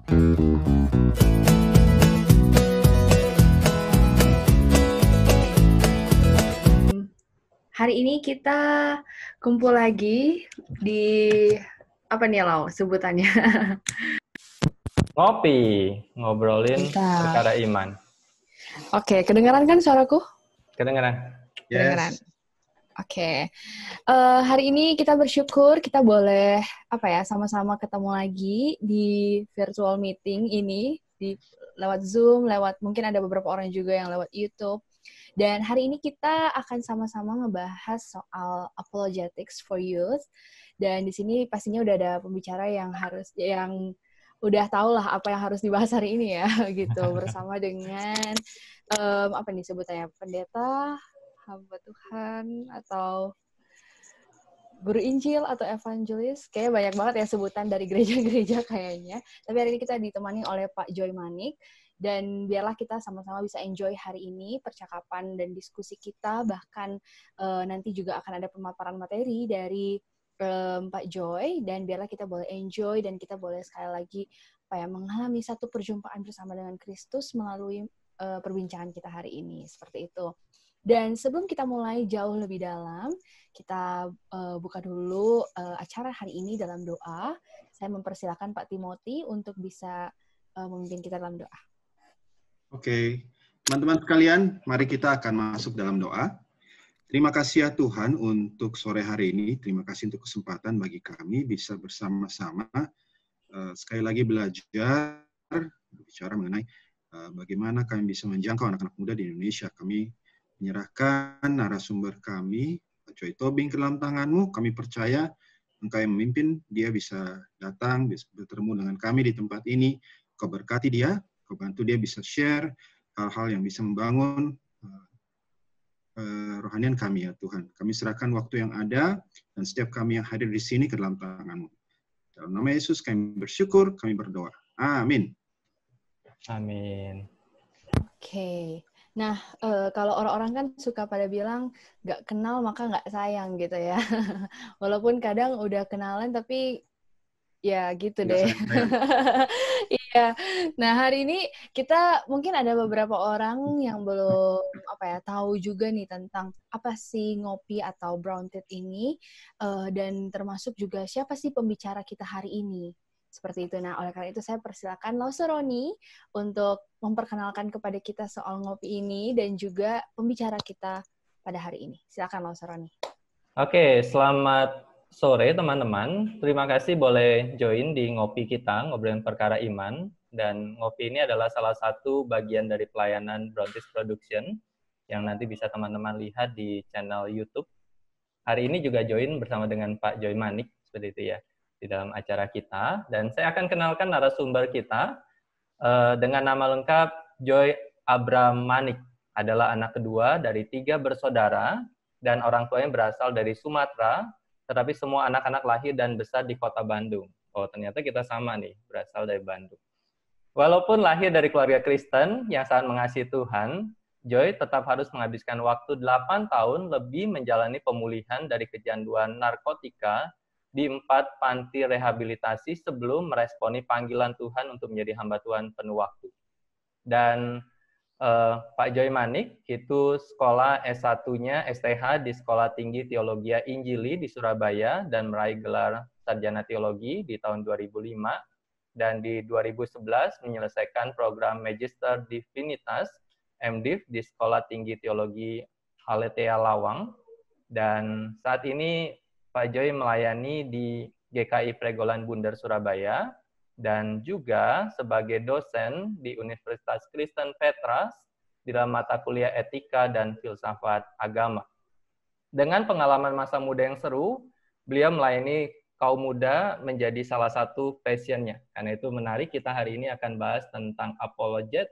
Hari ini kita kumpul lagi di apa nih Lau sebutannya? Ngopi, ngobrolin Mantap. perkara iman. Oke, kedengaran kan suaraku? Kedengeran? Kedengaran. Oke. Hari ini kita bersyukur kita boleh sama-sama ketemu lagi di virtual meeting ini lewat Zoom, lewat mungkin ada beberapa orang juga yang lewat YouTube. Dan hari ini kita akan sama-sama ngebahas soal apologetics for youth. Dan di sini pastinya udah ada pembicara yang udah tahu lah apa yang harus dibahas hari ini ya, gitu. Bersama dengan apa nih sebutannya, pendeta, hamba Tuhan, atau guru Injil atau evangelis. Kayaknya banyak banget ya sebutan dari gereja-gereja kayaknya. Tapi hari ini kita ditemani oleh Pak Joy Manik. Dan biarlah kita sama-sama bisa enjoy hari ini percakapan dan diskusi kita, bahkan nanti juga akan ada pemaparan materi dari Pak Joy, dan biarlah kita boleh enjoy dan kita boleh sekali lagi mengalami satu perjumpaan bersama dengan Kristus melalui perbincangan kita hari ini, seperti itu. Dan sebelum kita mulai jauh lebih dalam, kita buka dulu acara hari ini dalam doa. Saya mempersilakan Pak Timothy untuk bisa memimpin kita dalam doa. Oke, teman-teman sekalian, mari kita akan masuk dalam doa. Terima kasih ya Tuhan untuk sore hari ini. Terima kasih untuk kesempatan bagi kami bisa bersama-sama sekali lagi belajar, berbicara mengenai bagaimana kami bisa menjangkau anak-anak muda di Indonesia. Kami menyerahkan narasumber kami, Pak Joy Tobing, ke dalam tangan-Mu. Kami percaya Engkau yang memimpin, dia bisa datang, bisa bertemu dengan kami di tempat ini. Kau berkati dia, Kau bantu dia bisa share hal-hal yang bisa membangun rohanian kami ya Tuhan. Kami serahkan waktu yang ada dan setiap kami yang hadir di sini ke dalam tangan-Mu. Dalam nama Yesus kami bersyukur, kami berdoa. Amin. Amin. Oke. Nah, kalau orang-orang kan suka pada bilang nggak kenal maka nggak sayang gitu ya. Walaupun kadang udah kenalan tapi ya gitu deh. Iya. Nah, hari ini kita mungkin ada beberapa orang yang belum tahu juga nih tentang apa sih ngopi atau brown tea ini, dan termasuk juga siapa sih pembicara kita hari ini. Seperti itu. Nah, oleh karena itu saya persilakan Lauseroni untuk memperkenalkan kepada kita soal ngopi ini dan juga pembicara kita pada hari ini. Silakan Lauseroni. Oke, selamat sore teman-teman. Terima kasih boleh join di ngopi kita, ngobrolin perkara iman. Dan ngopi ini adalah salah satu bagian dari pelayanan Browntis Production yang nanti bisa teman-teman lihat di channel YouTube. Hari ini juga join bersama dengan Pak Joy Manik, seperti itu ya, di dalam acara kita. Dan saya akan kenalkan narasumber kita dengan nama lengkap Joy Abram Manik. Adalah anak kedua dari 3 bersaudara dan orang tuanya berasal dari Sumatera, tetapi semua anak-anak lahir dan besar di kota Bandung. Oh, ternyata kita sama nih, berasal dari Bandung. Walaupun lahir dari keluarga Kristen yang sangat mengasihi Tuhan, Joy tetap harus menghabiskan waktu 8 tahun lebih menjalani pemulihan dari kecanduan narkotika di 4 panti rehabilitasi sebelum meresponi panggilan Tuhan untuk menjadi hamba Tuhan penuh waktu. Dan Pak Joy Manik itu sekolah S1-nya STH di Sekolah Tinggi Teologi Injili di Surabaya dan meraih gelar sarjana teologi di tahun 2005 dan di 2011 menyelesaikan program Magister Divinitas MDiv di Sekolah Tinggi Teologi Aletheia Lawang, dan saat ini Pak Joy melayani di GKI Pregolan Bunder Surabaya dan juga sebagai dosen di Universitas Kristen Petrus di dalam mata kuliah etika dan filsafat agama. Dengan pengalaman masa muda yang seru, beliau melayani kaum muda menjadi salah satu passion-nya. Karena itu menarik, kita hari ini akan bahas tentang apologet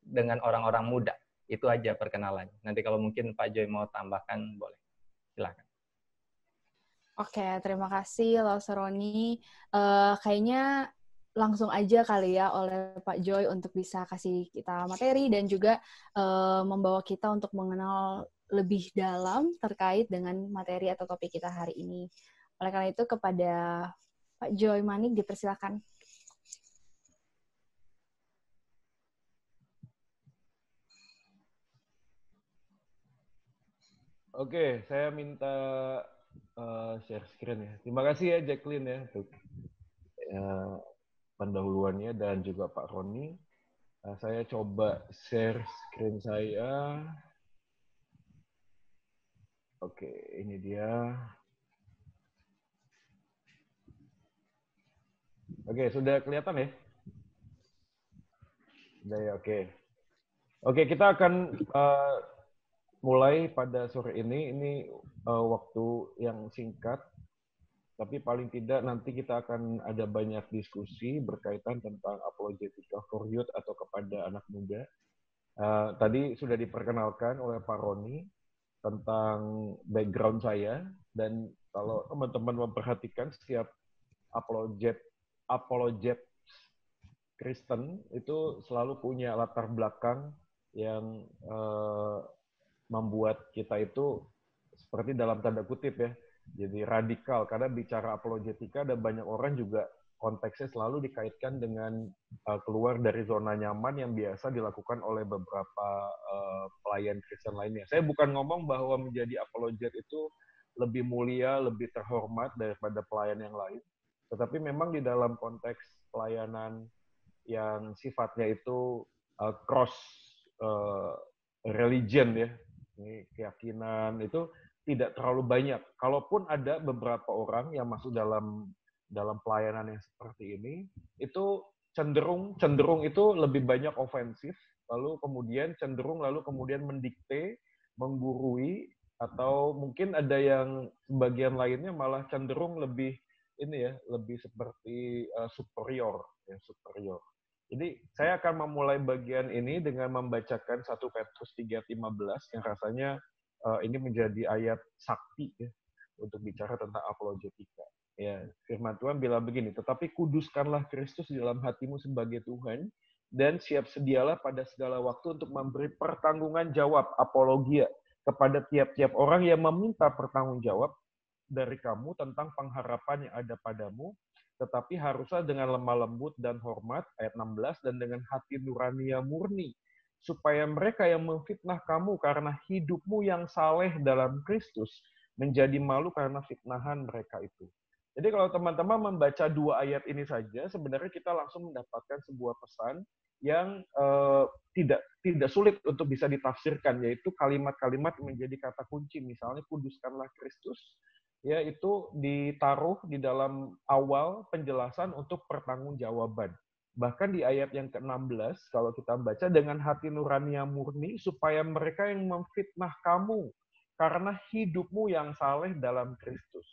dengan orang-orang muda. Itu aja perkenalannya. Nanti kalau mungkin Pak Joy mau tambahkan, boleh. Silakan. Oke, terima kasih Lauseroni. Kayaknya langsung aja kali ya oleh Pak Joy untuk bisa kasih kita materi dan juga membawa kita untuk mengenal lebih dalam terkait dengan materi atau topik kita hari ini. Oleh karena itu kepada Pak Joy Manik dipersilakan. Oke, saya minta share screen ya. Terima kasih ya Jacqueline ya untuk pendahuluannya dan juga Pak Roni. Saya coba share screen saya. Oke, ini dia. Oke, sudah kelihatan ya? Sudah ya, oke. Oke, kita akan mulai pada sore ini. Ini waktu yang singkat, tapi paling tidak nanti kita akan ada banyak diskusi berkaitan tentang apologetika for youth atau kepada anak muda. Tadi sudah diperkenalkan oleh Pak Roni tentang background saya, dan kalau teman-teman memperhatikan setiap apologet Kristen itu selalu punya latar belakang yang membuat kita itu seperti dalam tanda kutip ya, jadi radikal, karena bicara apologetika ada banyak orang juga konteksnya selalu dikaitkan dengan keluar dari zona nyaman yang biasa dilakukan oleh beberapa pelayan Kristen lainnya. Saya bukan ngomong bahwa menjadi apologet itu lebih mulia, lebih terhormat daripada pelayan yang lain, tetapi memang di dalam konteks pelayanan yang sifatnya itu cross religion ya, ini keyakinan itu tidak terlalu banyak. Kalaupun ada beberapa orang yang masuk dalam pelayanan yang seperti ini, itu cenderung itu lebih banyak ofensif, lalu kemudian mendikte, menggurui, atau mungkin ada yang sebagian lainnya malah cenderung lebih ini ya, lebih seperti superior ya, superior. Jadi saya akan memulai bagian ini dengan membacakan 1 Petrus 3:15 yang rasanya ini menjadi ayat sakti ya, untuk bicara tentang apologetika. Ya, firman Tuhan bilang begini, tetapi kuduskanlah Kristus di dalam hatimu sebagai Tuhan, dan siap sedialah pada segala waktu untuk memberi pertanggungan jawab, apologia, kepada tiap-tiap orang yang meminta pertanggung jawab dari kamu tentang pengharapan yang ada padamu, tetapi haruslah dengan lemah lembut dan hormat, ayat 16, dan dengan hati nurani yang murni, supaya mereka yang memfitnah kamu karena hidupmu yang saleh dalam Kristus menjadi malu karena fitnahan mereka itu. Jadi kalau teman-teman membaca 2 ayat ini saja, sebenarnya kita langsung mendapatkan sebuah pesan yang tidak sulit untuk bisa ditafsirkan, yaitu kalimat-kalimat menjadi kata kunci. Misalnya, kuduskanlah Kristus, ya itu ditaruh di dalam awal penjelasan untuk pertanggungjawaban. Bahkan di ayat yang ke-16, kalau kita baca, dengan hati nurani yang murni, supaya mereka yang memfitnah kamu karena hidupmu yang saleh dalam Kristus.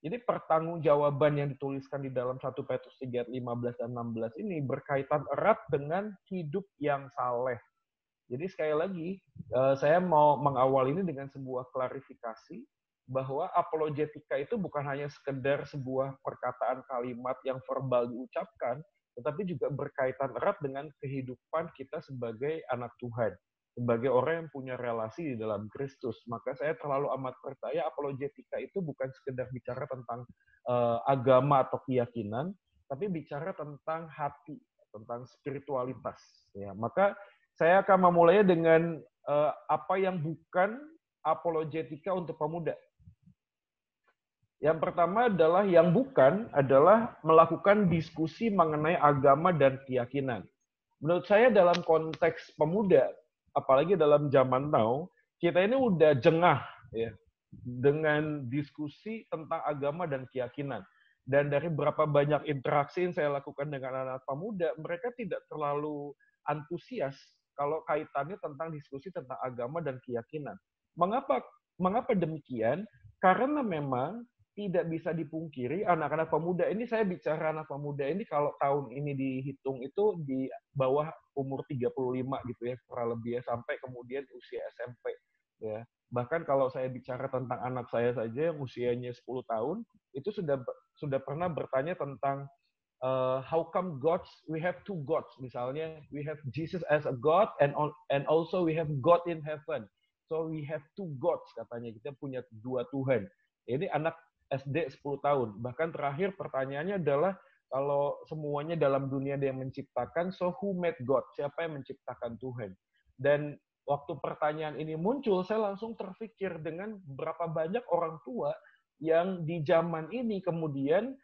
Jadi pertanggungjawaban yang dituliskan di dalam 1 Petrus 3:15 dan 16 ini berkaitan erat dengan hidup yang saleh. Jadi sekali lagi, saya mau mengawal ini dengan sebuah klarifikasi bahwa apologetika itu bukan hanya sekedar sebuah perkataan kalimat yang verbal diucapkan, tetapi juga berkaitan erat dengan kehidupan kita sebagai anak Tuhan, sebagai orang yang punya relasi di dalam Kristus. Maka saya terlalu amat percaya apologetika itu bukan sekedar bicara tentang agama atau keyakinan, tapi bicara tentang hati, tentang spiritualitas. Ya, maka saya akan memulainya dengan apa yang bukan apologetika untuk pemuda. Yang pertama adalah yang bukan adalah melakukan diskusi mengenai agama dan keyakinan. Menurut saya dalam konteks pemuda, apalagi dalam zaman now, kita ini udah jengah ya dengan diskusi tentang agama dan keyakinan. Dan dari berapa banyak interaksi yang saya lakukan dengan anak pemuda, mereka tidak terlalu antusias kalau kaitannya tentang diskusi tentang agama dan keyakinan. Mengapa demikian? Karena memang tidak bisa dipungkiri anak-anak pemuda ini, saya bicara anak pemuda ini kalau tahun ini dihitung itu di bawah umur 35 gitu ya, kurang lebih ya, sampai kemudian usia SMP ya. Bahkan kalau saya bicara tentang anak saya saja yang usianya 10 tahun, itu sudah pernah bertanya tentang how come we have two gods, misalnya we have Jesus as a God and also we have God in heaven. So we have two gods, katanya, kita punya 2 Tuhan. Ini anak SD 10 tahun. Bahkan terakhir pertanyaannya adalah, kalau semuanya dalam dunia dia yang menciptakan, so who made God? Siapa yang menciptakan Tuhan? Dan waktu pertanyaan ini muncul, saya langsung terpikir dengan berapa banyak orang tua yang di zaman ini kemudian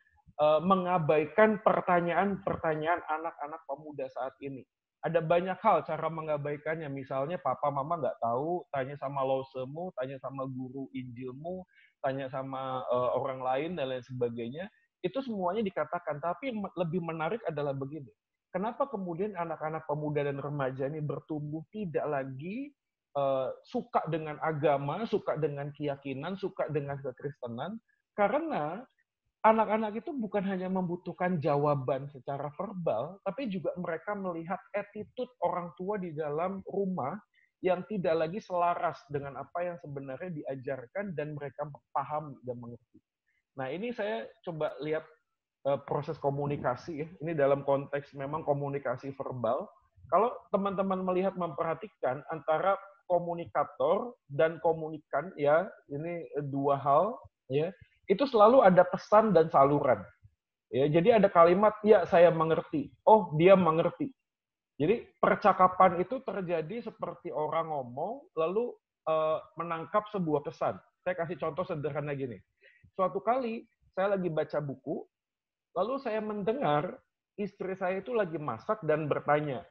mengabaikan pertanyaan-pertanyaan anak-anak pemuda saat ini. Ada banyak hal cara mengabaikannya. Misalnya papa mama nggak tahu, tanya sama losemu, tanya sama guru Injilmu, tanya sama orang lain dan lain sebagainya. Itu semuanya dikatakan. Tapi lebih menarik adalah begini. Kenapa kemudian anak-anak pemuda dan remaja ini bertumbuh tidak lagi suka dengan agama, suka dengan keyakinan, suka dengan kekristenan? Karena anak-anak itu bukan hanya membutuhkan jawaban secara verbal, tapi juga mereka melihat attitude orang tua di dalam rumah yang tidak lagi selaras dengan apa yang sebenarnya diajarkan dan mereka paham dan mengerti. Nah, ini saya coba lihat proses komunikasi ya. Ini dalam konteks memang komunikasi verbal. Kalau teman-teman melihat memperhatikan antara komunikator dan komunikan ya, ini dua hal ya. Itu selalu ada pesan dan saluran. Ya, jadi ada kalimat, ya saya mengerti. Oh, dia mengerti. Jadi percakapan itu terjadi seperti orang ngomong, lalu menangkap sebuah pesan. Saya kasih contoh sederhana gini. Suatu kali, saya lagi baca buku, lalu saya mendengar istri saya itu lagi masak dan bertanya,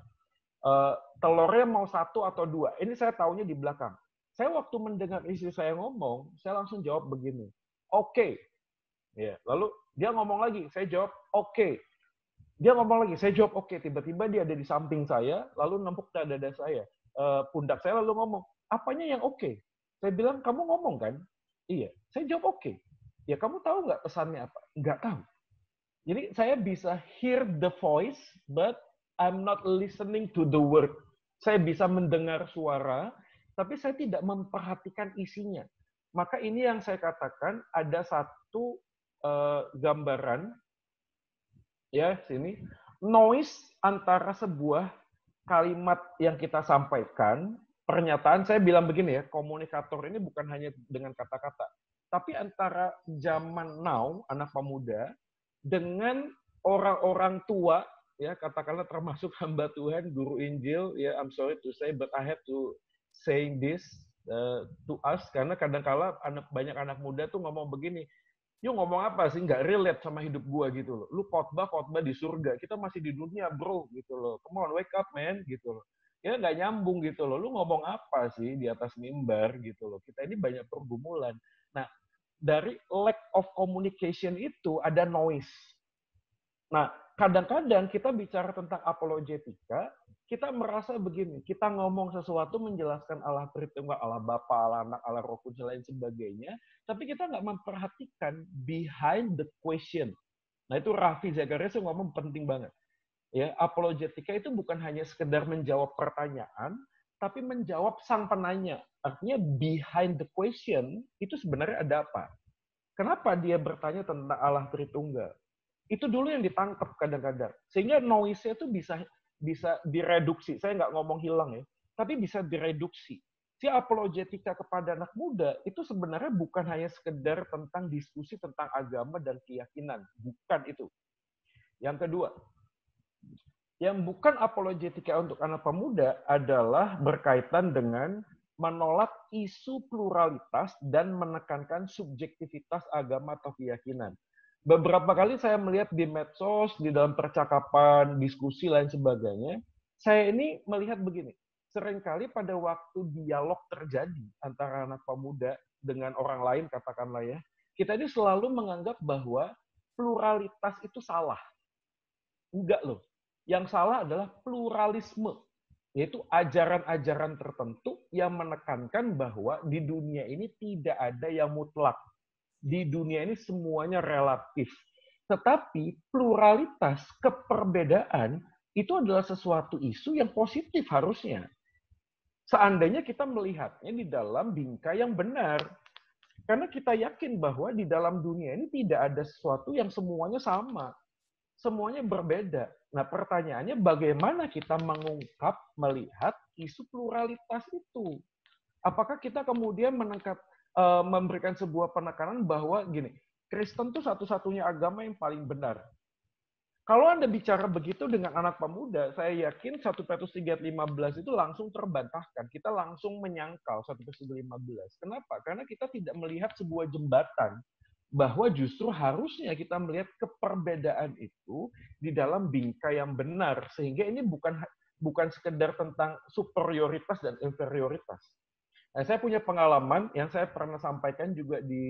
telurnya mau 1 atau 2. Ini saya taunya di belakang. Saya waktu mendengar istri saya ngomong, saya langsung jawab begini. Oke. Ya, lalu dia ngomong lagi, saya jawab oke. Dia ngomong lagi, saya jawab oke. Tiba-tiba dia ada di samping saya, lalu nempuk dada saya. Pundak saya lalu ngomong, apanya yang oke? Saya bilang, kamu ngomong kan? Iya. Saya jawab oke. Ya, kamu tahu nggak pesannya apa? Nggak tahu. Jadi saya bisa hear the voice, but I'm not listening to the word. Saya bisa mendengar suara, tapi saya tidak memperhatikan isinya. Maka ini yang saya katakan ada satu gambaran ya sini noise antara sebuah kalimat yang kita sampaikan, pernyataan. Saya bilang begini ya, komunikator ini bukan hanya dengan kata-kata, tapi antara zaman now anak pemuda dengan orang-orang tua ya, katakanlah termasuk hamba Tuhan, guru Injil ya, I'm sorry to say but I have to saying this to us, karena kadang-kala banyak anak muda tuh ngomong begini, yuk ngomong apa sih, nggak relate sama hidup gua gitu loh. Lu khotbah di surga, kita masih di dunia bro gitu loh. Come on, wake up man gitu loh. Ya nggak nyambung gitu loh. Lu ngomong apa sih di atas mimbar gitu loh. Kita ini banyak pergumulan. Nah, dari lack of communication itu ada noise. Nah, kadang-kadang kita bicara tentang apologetika, kita merasa begini, kita ngomong sesuatu menjelaskan Allah Tritunggal, Allah Bapa, Allah Anak, Allah Roh Kudus, lain sebagainya, tapi kita nggak memperhatikan behind the question. Nah, itu Raffi Zacharias ngomong penting banget. Ya, apologetika itu bukan hanya sekedar menjawab pertanyaan, tapi menjawab sang penanya. Artinya behind the question itu sebenarnya ada apa? Kenapa dia bertanya tentang Allah Tritunggal? Itu dulu yang ditangkap kadang-kadang. Sehingga noise-nya itu bisa direduksi. Saya nggak ngomong hilang ya, tapi bisa direduksi. Si apologetika kepada anak muda itu sebenarnya bukan hanya sekedar tentang diskusi tentang agama dan keyakinan. Bukan itu. Yang kedua, yang bukan apologetika untuk anak pemuda adalah berkaitan dengan menolak isu pluralitas dan menekankan subjektivitas agama atau keyakinan. Beberapa kali saya melihat di medsos, di dalam percakapan, diskusi, lain sebagainya, saya ini melihat begini, seringkali pada waktu dialog terjadi antara anak pemuda dengan orang lain, katakanlah ya, kita ini selalu menganggap bahwa pluralitas itu salah. Enggak loh. Yang salah adalah pluralisme, yaitu ajaran-ajaran tertentu yang menekankan bahwa di dunia ini tidak ada yang mutlak. Di dunia ini semuanya relatif. Tetapi pluralitas, keperbedaan, itu adalah sesuatu isu yang positif harusnya. Seandainya kita melihatnya di dalam bingkai yang benar. Karena kita yakin bahwa di dalam dunia ini tidak ada sesuatu yang semuanya sama. Semuanya berbeda. Nah, pertanyaannya bagaimana kita mengungkap, melihat isu pluralitas itu? Apakah kita kemudian memberikan sebuah penekanan bahwa gini, Kristen itu satu-satunya agama yang paling benar. Kalau Anda bicara begitu dengan anak pemuda, saya yakin 1 Petrus 3:15 itu langsung terbantahkan. Kita langsung menyangkal 1 Petrus 3:15. Kenapa? Karena kita tidak melihat sebuah jembatan bahwa justru harusnya kita melihat keperbedaan itu di dalam bingkai yang benar, sehingga ini bukan sekedar tentang superioritas dan inferioritas. Nah, saya punya pengalaman yang saya pernah sampaikan juga di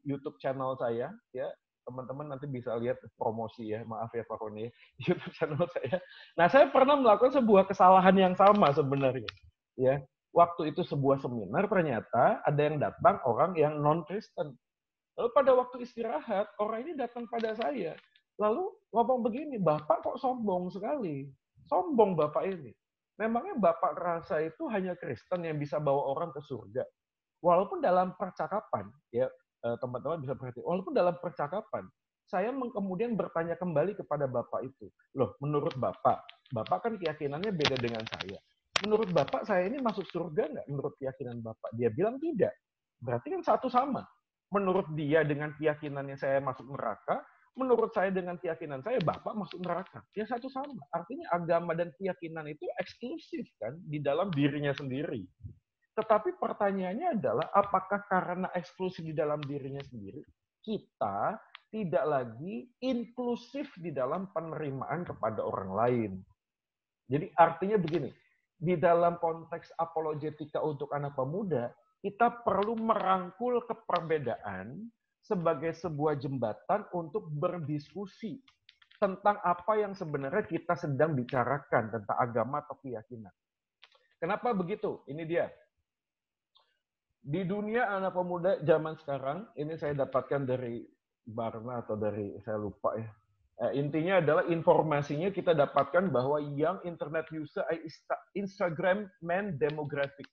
YouTube channel saya, ya. Teman-teman nanti bisa lihat promosi ya, maaf ya Pak Roni, YouTube channel saya. Nah, saya pernah melakukan sebuah kesalahan yang sama sebenarnya. Ya, waktu itu sebuah seminar ternyata ada yang datang orang yang non-Kristen. Lalu pada waktu istirahat, orang ini datang pada saya. Lalu ngomong begini, Bapak kok sombong sekali. Sombong Bapak ini. Memangnya Bapak rasa itu hanya Kristen yang bisa bawa orang ke surga? Walaupun dalam percakapan, ya teman-teman bisa perhatikan, walaupun dalam percakapan, saya kemudian bertanya kembali kepada Bapak itu. Loh, menurut Bapak kan keyakinannya beda dengan saya. Menurut Bapak, saya ini masuk surga nggak menurut keyakinan Bapak? Dia bilang tidak. Berarti kan satu sama. Menurut dia dengan keyakinannya saya masuk neraka, menurut saya dengan keyakinan saya, Bapak masuk neraka. Ya satu sama. Artinya agama dan keyakinan itu eksklusif kan di dalam dirinya sendiri. Tetapi pertanyaannya adalah, apakah karena eksklusif di dalam dirinya sendiri, kita tidak lagi inklusif di dalam penerimaan kepada orang lain? Jadi artinya begini, di dalam konteks apologetika untuk anak pemuda, kita perlu merangkul keperbedaan sebagai sebuah jembatan untuk berdiskusi tentang apa yang sebenarnya kita sedang bicarakan tentang agama atau keyakinan. Kenapa begitu? Ini dia. Di dunia anak pemuda zaman sekarang, ini saya dapatkan dari Barna atau dari, saya lupa ya. Intinya adalah informasinya kita dapatkan bahwa young internet user Instagram man demographic.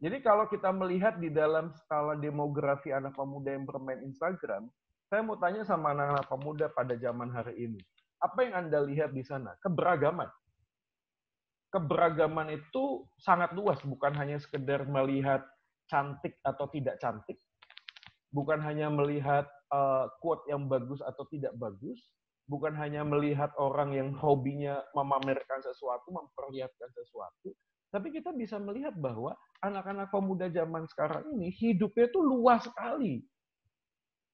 Jadi kalau kita melihat di dalam skala demografi anak pemuda yang bermain Instagram, saya mau tanya sama anak-anak pemuda pada zaman hari ini. Apa yang Anda lihat di sana? Keberagaman. Keberagaman itu sangat luas, bukan hanya sekedar melihat cantik atau tidak cantik, bukan hanya melihat quote yang bagus atau tidak bagus, bukan hanya melihat orang yang hobinya memamerkan sesuatu, memperlihatkan sesuatu, tapi kita bisa melihat bahwa anak-anak pemuda zaman sekarang ini hidupnya itu luas sekali.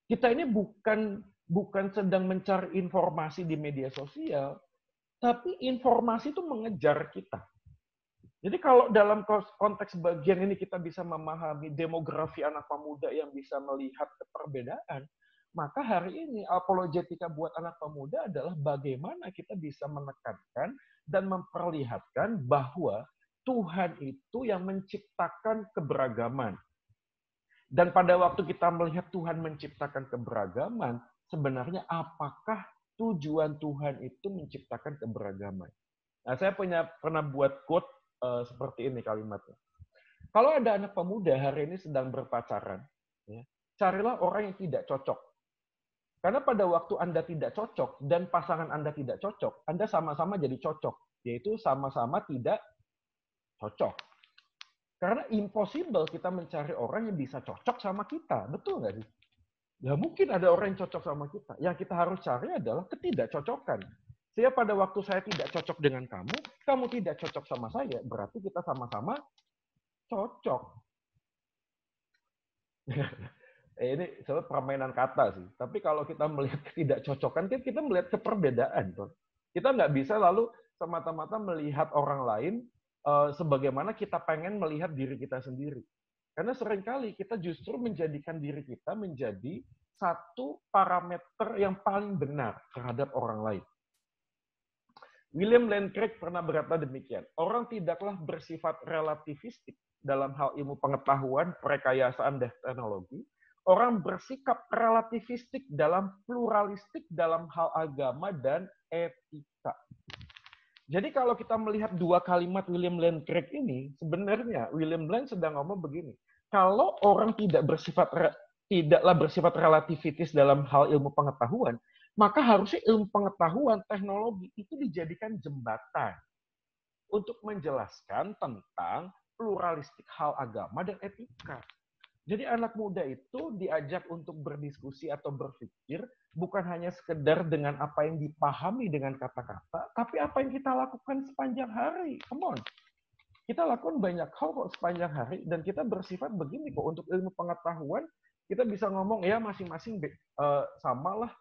Kita ini bukan sedang mencari informasi di media sosial, tapi informasi itu mengejar kita. Jadi kalau dalam konteks bagian ini kita bisa memahami demografi anak pemuda yang bisa melihat keperbedaan, maka hari ini apologetika buat anak pemuda adalah bagaimana kita bisa menekankan dan memperlihatkan bahwa Tuhan itu yang menciptakan keberagaman. Dan pada waktu kita melihat Tuhan menciptakan keberagaman, sebenarnya apakah tujuan Tuhan itu menciptakan keberagaman? Nah, saya pernah buat quote seperti ini kalimatnya. Kalau ada anak pemuda hari ini sedang berpacaran, ya, carilah orang yang tidak cocok. Karena pada waktu Anda tidak cocok dan pasangan Anda tidak cocok, Anda sama-sama jadi cocok, yaitu sama-sama tidak cocok. Karena impossible kita mencari orang yang bisa cocok sama kita, betul nggak sih? Ya mungkin ada orang yang cocok sama kita. Yang kita harus cari adalah ketidakcocokan. Sehingga pada waktu saya tidak cocok dengan kamu tidak cocok sama saya, berarti kita sama-sama cocok. Ini sebenarnya permainan kata sih. Tapi kalau kita melihat ketidakcocokan, kan kita melihat keperbedaan. Kita nggak bisa lalu semata-mata melihat orang lain sebagaimana kita pengen melihat diri kita sendiri. Karena seringkali kita justru menjadikan diri kita menjadi satu parameter yang paling benar terhadap orang lain. William Lane Craig pernah berkata demikian, orang tidaklah bersifat relativistik dalam hal ilmu pengetahuan, perkayasaan, dan teknologi. Orang bersikap relativistik dalam pluralistik dalam hal agama dan etika. Jadi kalau kita melihat dua kalimat William Lane Craig ini, sebenarnya William Lane sedang ngomong begini, kalau orang tidaklah bersifat relativitis dalam hal ilmu pengetahuan, maka harusnya ilmu pengetahuan, teknologi itu dijadikan jembatan untuk menjelaskan tentang pluralistik hal agama dan etika. Jadi anak muda itu diajak untuk berdiskusi atau berpikir bukan hanya sekedar dengan apa yang dipahami dengan kata-kata, tapi apa yang kita lakukan sepanjang hari. Come on. Kita lakukan banyak hal kok sepanjang hari, dan kita bersifat begini kok. Untuk ilmu pengetahuan, kita bisa ngomong, ya masing-masing sama lah,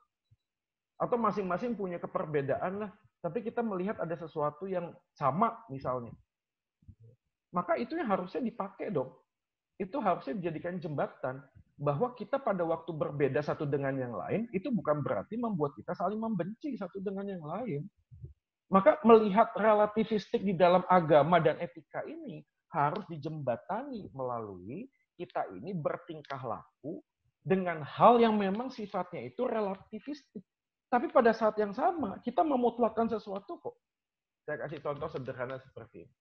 atau masing-masing punya keperbedaan lah, tapi kita melihat ada sesuatu yang sama misalnya. Maka itu yang harusnya dipakai dong. Itu harusnya dijadikan jembatan, bahwa kita pada waktu berbeda satu dengan yang lain, itu bukan berarti membuat kita saling membenci satu dengan yang lain. Maka melihat relativistik di dalam agama dan etika ini harus dijembatani melalui kita ini bertingkah laku dengan hal yang memang sifatnya itu relativistik. Tapi pada saat yang sama, kita memutlakkan sesuatu kok. Saya kasih contoh sederhana seperti ini.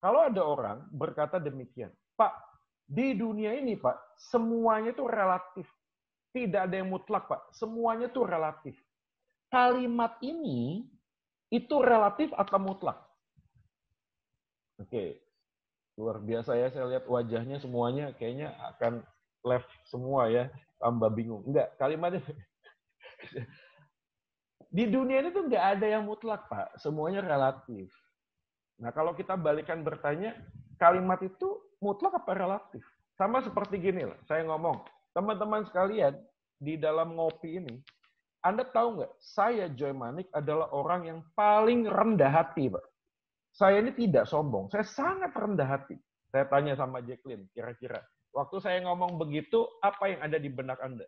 Kalau ada orang berkata demikian, Pak, di dunia ini, Pak, semuanya itu relatif. Tidak ada yang mutlak, Pak. Semuanya itu relatif. Kalimat ini itu relatif atau mutlak? Oke. Luar biasa ya, saya lihat wajahnya semuanya kayaknya akan left semua ya, tambah bingung. Enggak, kalimatnya di dunia ini tuh nggak ada yang mutlak, Pak. Semuanya relatif. Nah, kalau kita balikan bertanya, kalimat itu mutlak apa relatif? Sama seperti gini lah, saya ngomong, teman-teman sekalian, di dalam ngopi ini, Anda tahu nggak, saya Joy Manik adalah orang yang paling rendah hati, Pak. Saya ini tidak sombong, saya sangat rendah hati. Saya tanya sama Jacqueline, kira-kira, waktu saya ngomong begitu, apa yang ada di benak Anda?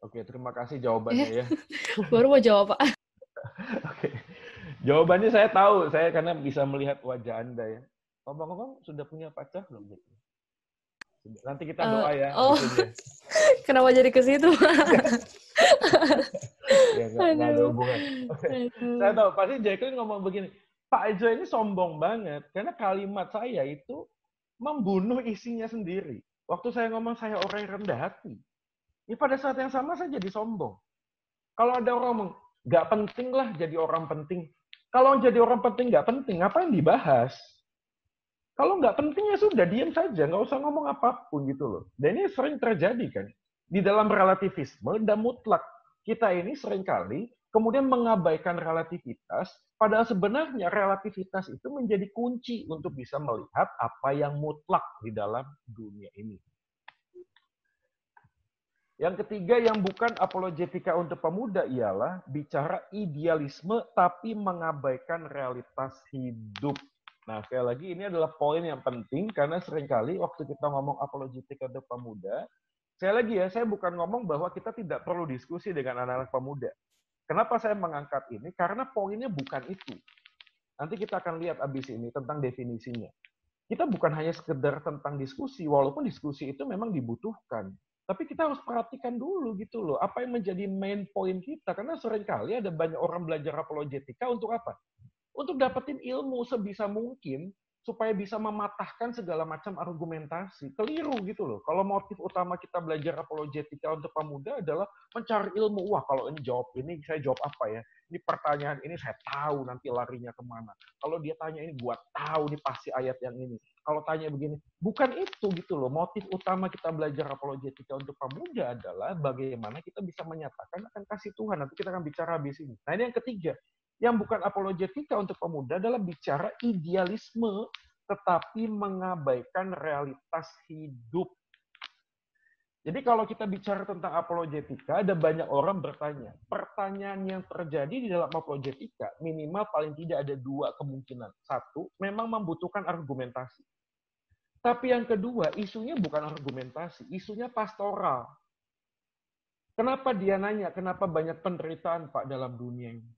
Oke, terima kasih jawabannya ya. Baru mau jawab, Pak. Oke. Jawabannya saya tahu, saya karena bisa melihat wajah Anda ya. Ngomong-ngomong, sudah punya pacar belum? Nanti kita doa ya. Oh, kenapa jadi ke situ? Ya, nggak ada hubungan. Saya tahu, pasti Jacqueline ngomong begini, Pak Ejo ini sombong banget, karena kalimat saya itu membunuh isinya sendiri. Waktu saya ngomong saya orang yang rendah hati, ya pada saat yang sama saya jadi sombong. Kalau ada orang ngomong, nggak penting lah jadi orang penting. Kalau jadi orang penting nggak penting, apa yang dibahas? Kalau nggak penting ya sudah, diam saja, nggak usah ngomong apapun gitu loh. Dan ini sering terjadi kan, di dalam relativisme dan mutlak. Kita ini seringkali kemudian mengabaikan relativitas, padahal sebenarnya relativitas itu menjadi kunci untuk bisa melihat apa yang mutlak di dalam dunia ini. Yang ketiga yang bukan apologetika untuk pemuda ialah bicara idealisme tapi mengabaikan realitas hidup. Nah, sekali lagi ini adalah poin yang penting karena seringkali waktu kita ngomong apologetika untuk pemuda, sekali lagi ya, saya bukan ngomong bahwa kita tidak perlu diskusi dengan anak-anak pemuda. Kenapa saya mengangkat ini? Karena poinnya bukan itu. Nanti kita akan lihat abis ini tentang definisinya. Kita bukan hanya sekedar tentang diskusi, walaupun diskusi itu memang dibutuhkan. Tapi kita harus perhatikan dulu gitu loh, apa yang menjadi main point kita. Karena seringkali ada banyak orang belajar apologetika untuk apa? Untuk dapetin ilmu sebisa mungkin, supaya bisa mematahkan segala macam argumentasi. Keliru gitu loh. Kalau motif utama kita belajar apologetika untuk pemuda adalah mencari ilmu. Wah, kalau ini jawab ini, saya jawab apa ya? Ini pertanyaan ini saya tahu nanti larinya kemana. Kalau dia tanya ini, gua tahu nih pasti ayat yang ini. Kalau tanya begini, bukan itu gitu loh. Motif utama kita belajar apologetika untuk pemuda adalah bagaimana kita bisa menyatakan akan kasih Tuhan. Nanti kita akan bicara habis ini. Nah, ini yang ketiga. Yang bukan apologetika untuk pemuda adalah bicara idealisme, tetapi mengabaikan realitas hidup. Jadi kalau kita bicara tentang apologetika, ada banyak orang bertanya. Pertanyaan yang terjadi di dalam apologetika, minimal paling tidak ada dua kemungkinan. Satu, memang membutuhkan argumentasi. Tapi yang kedua, isunya bukan argumentasi, isunya pastoral. Kenapa dia nanya, kenapa banyak penderitaan Pak dalam dunia ini?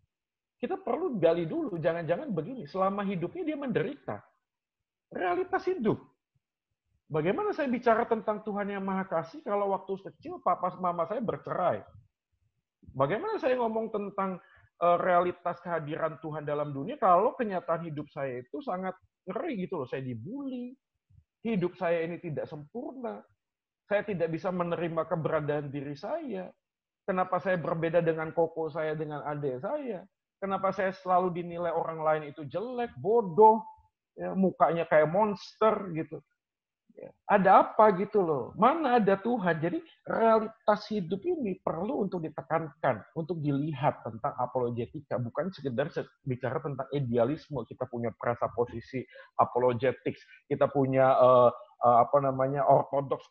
Kita perlu gali dulu, jangan-jangan begini, selama hidupnya dia menderita. Realitas hidup. Bagaimana saya bicara tentang Tuhan yang Maha Kasih kalau waktu kecil papa mama saya bercerai? Bagaimana saya ngomong tentang realitas kehadiran Tuhan dalam dunia kalau kenyataan hidup saya itu sangat ngeri gitu loh. Saya dibully, hidup saya ini tidak sempurna, saya tidak bisa menerima keberadaan diri saya. Kenapa saya berbeda dengan koko saya, dengan adik saya? Kenapa saya selalu dinilai orang lain itu jelek, bodoh, ya, mukanya kayak monster gitu. Ada apa gitu loh? Mana ada Tuhan? Jadi realitas hidup ini perlu untuk ditekankan, untuk dilihat tentang apologetika, bukan sekedar bicara tentang idealisme. Kita punya perasa posisi apologetics, kita punya apa namanya ortodoks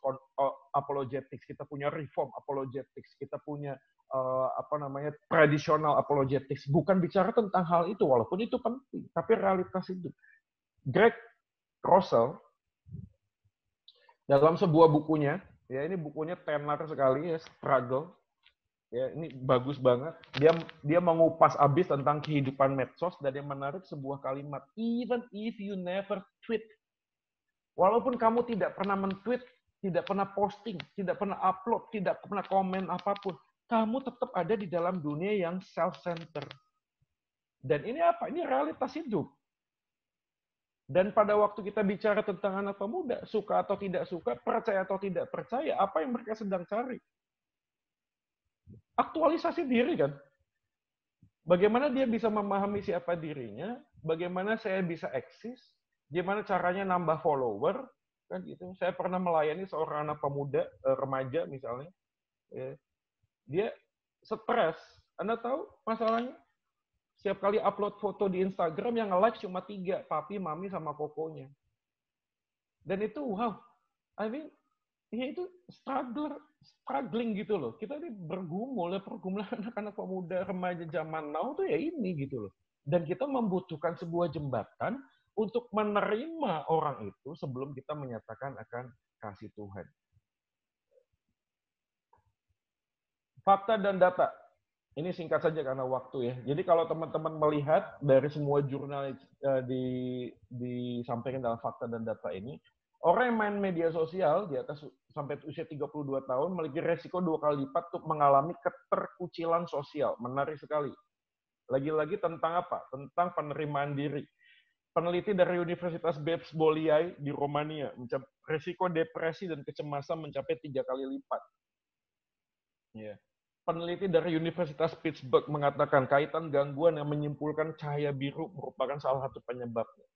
apologetics, kita punya reform apologetics, kita punya apa namanya tradisional apologetics. Bukan bicara tentang hal itu, walaupun itu penting, tapi realitas hidup. Greg Russell dalam sebuah bukunya, ya ini bukunya tenar sekali ya, Struggle. Ya, ini bagus banget. Dia mengupas abis tentang kehidupan medsos dan yang menarik sebuah kalimat, even if you never tweet. Walaupun kamu tidak pernah men-tweet, tidak pernah posting, tidak pernah upload, tidak pernah komen apapun, kamu tetap ada di dalam dunia yang self-centered. Dan ini apa? Ini realitas hidup. Dan pada waktu kita bicara tentang anak pemuda, suka atau tidak suka, percaya atau tidak percaya, apa yang mereka sedang cari? Aktualisasi diri kan? Bagaimana dia bisa memahami siapa dirinya, bagaimana saya bisa eksis, gimana caranya nambah follower, kan gitu. Saya pernah melayani seorang anak pemuda, remaja misalnya, dia stres. Anda tahu masalahnya? Setiap kali upload foto di Instagram yang nge-like cuma 3, papi, mami, sama kokonya. Dan itu wow, I mean, ya itu struggling gitu loh. Kita ini bergumul, ya pergumulan anak-anak pemuda, remaja zaman now tuh ya ini gitu loh. Dan kita membutuhkan sebuah jembatan untuk menerima orang itu sebelum kita menyatakan akan kasih Tuhan. Fakta dan data. Ini singkat saja karena waktu ya. Jadi kalau teman-teman melihat dari semua jurnal disampaikan dalam fakta dan data ini, orang yang main media sosial di atas sampai usia 32 tahun memiliki resiko 2 kali lipat untuk mengalami keterkucilan sosial. Menarik sekali. Lagi-lagi tentang apa? Tentang penerimaan diri. Peneliti dari Universitas Babes Bolyai di Romania, resiko depresi dan kecemasan mencapai 3 kali lipat. Yeah. Peneliti dari Universitas Pittsburgh mengatakan kaitan gangguan yang menyimpulkan cahaya biru merupakan salah satu penyebabnya.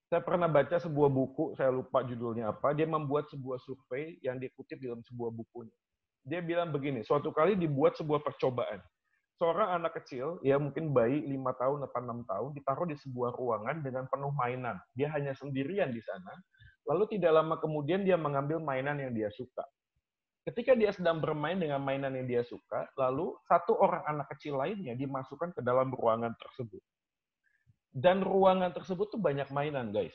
Saya pernah baca sebuah buku, saya lupa judulnya apa, dia membuat sebuah survei yang dikutip dalam sebuah bukunya. Dia bilang begini, suatu kali dibuat sebuah percobaan. Seorang anak kecil, ya mungkin bayi 5 tahun atau 6 tahun, ditaruh di sebuah ruangan dengan penuh mainan. Dia hanya sendirian di sana, lalu tidak lama kemudian dia mengambil mainan yang dia suka. Ketika dia sedang bermain dengan mainan yang dia suka, lalu satu orang anak kecil lainnya dimasukkan ke dalam ruangan tersebut. Dan ruangan tersebut tuh banyak mainan, guys.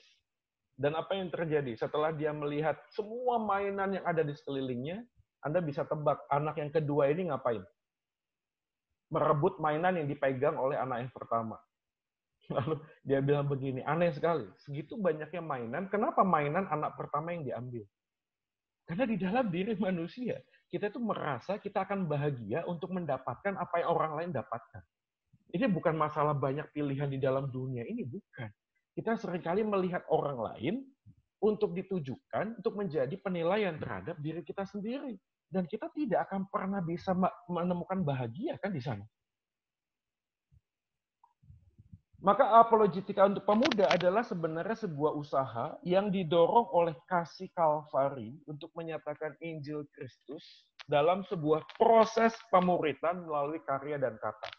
Dan apa yang terjadi? Setelah dia melihat semua mainan yang ada di sekelilingnya, Anda bisa tebak anak yang kedua ini ngapain? Merebut mainan yang dipegang oleh anak yang pertama. Lalu dia bilang begini, aneh sekali. Segitu banyaknya mainan, kenapa mainan anak pertama yang diambil? Karena di dalam diri manusia, kita itu merasa kita akan bahagia untuk mendapatkan apa yang orang lain dapatkan. Ini bukan masalah banyak pilihan di dalam dunia, ini bukan. Kita seringkali melihat orang lain untuk ditujukan, untuk menjadi penilaian terhadap diri kita sendiri. Dan kita tidak akan pernah bisa menemukan bahagia kan di sana. Maka apologetika untuk pemuda adalah sebenarnya sebuah usaha yang didorong oleh kasih Kalvari untuk menyatakan Injil Kristus dalam sebuah proses pemuritan melalui karya dan kata.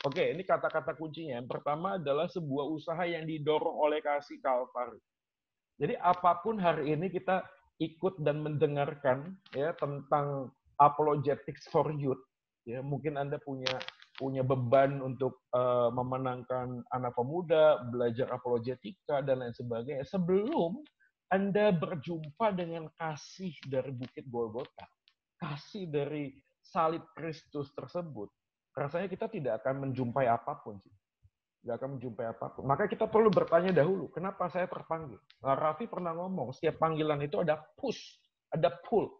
Oke, ini kata-kata kuncinya. Yang pertama adalah sebuah usaha yang didorong oleh kasih Kalvari. Jadi apapun hari ini kita ikut dan mendengarkan ya tentang apologetics for youth, ya mungkin Anda punya beban untuk memenangkan anak pemuda, belajar apologetika, dan lain sebagainya. Sebelum Anda berjumpa dengan kasih dari Bukit Golgota, kasih dari salib Kristus tersebut, rasanya kita tidak akan menjumpai apapun. Nggak akan menjumpai apapun. Maka kita perlu bertanya dahulu, kenapa saya terpanggil? Nah, Raffi pernah ngomong, setiap panggilan itu ada push, ada pull.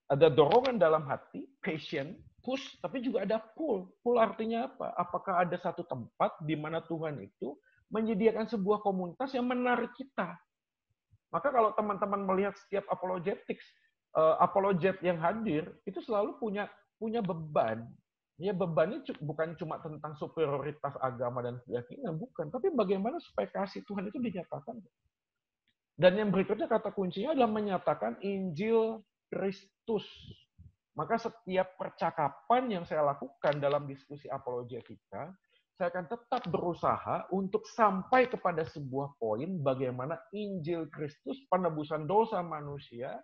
Ada dorongan dalam hati, passion, push, tapi juga ada pull. Pull artinya apa? Apakah ada satu tempat di mana Tuhan itu menyediakan sebuah komunitas yang menarik kita? Maka kalau teman-teman melihat setiap apologetics, apologet yang hadir, itu selalu punya beban. Ya bebannya bukan cuma tentang superioritas agama dan keyakinan, bukan. Tapi bagaimana supaya kasih Tuhan itu dinyatakan. Dan yang berikutnya kata kuncinya adalah menyatakan Injil Kristus. Maka setiap percakapan yang saya lakukan dalam diskusi apologetika, saya akan tetap berusaha untuk sampai kepada sebuah poin bagaimana Injil Kristus, penebusan dosa manusia,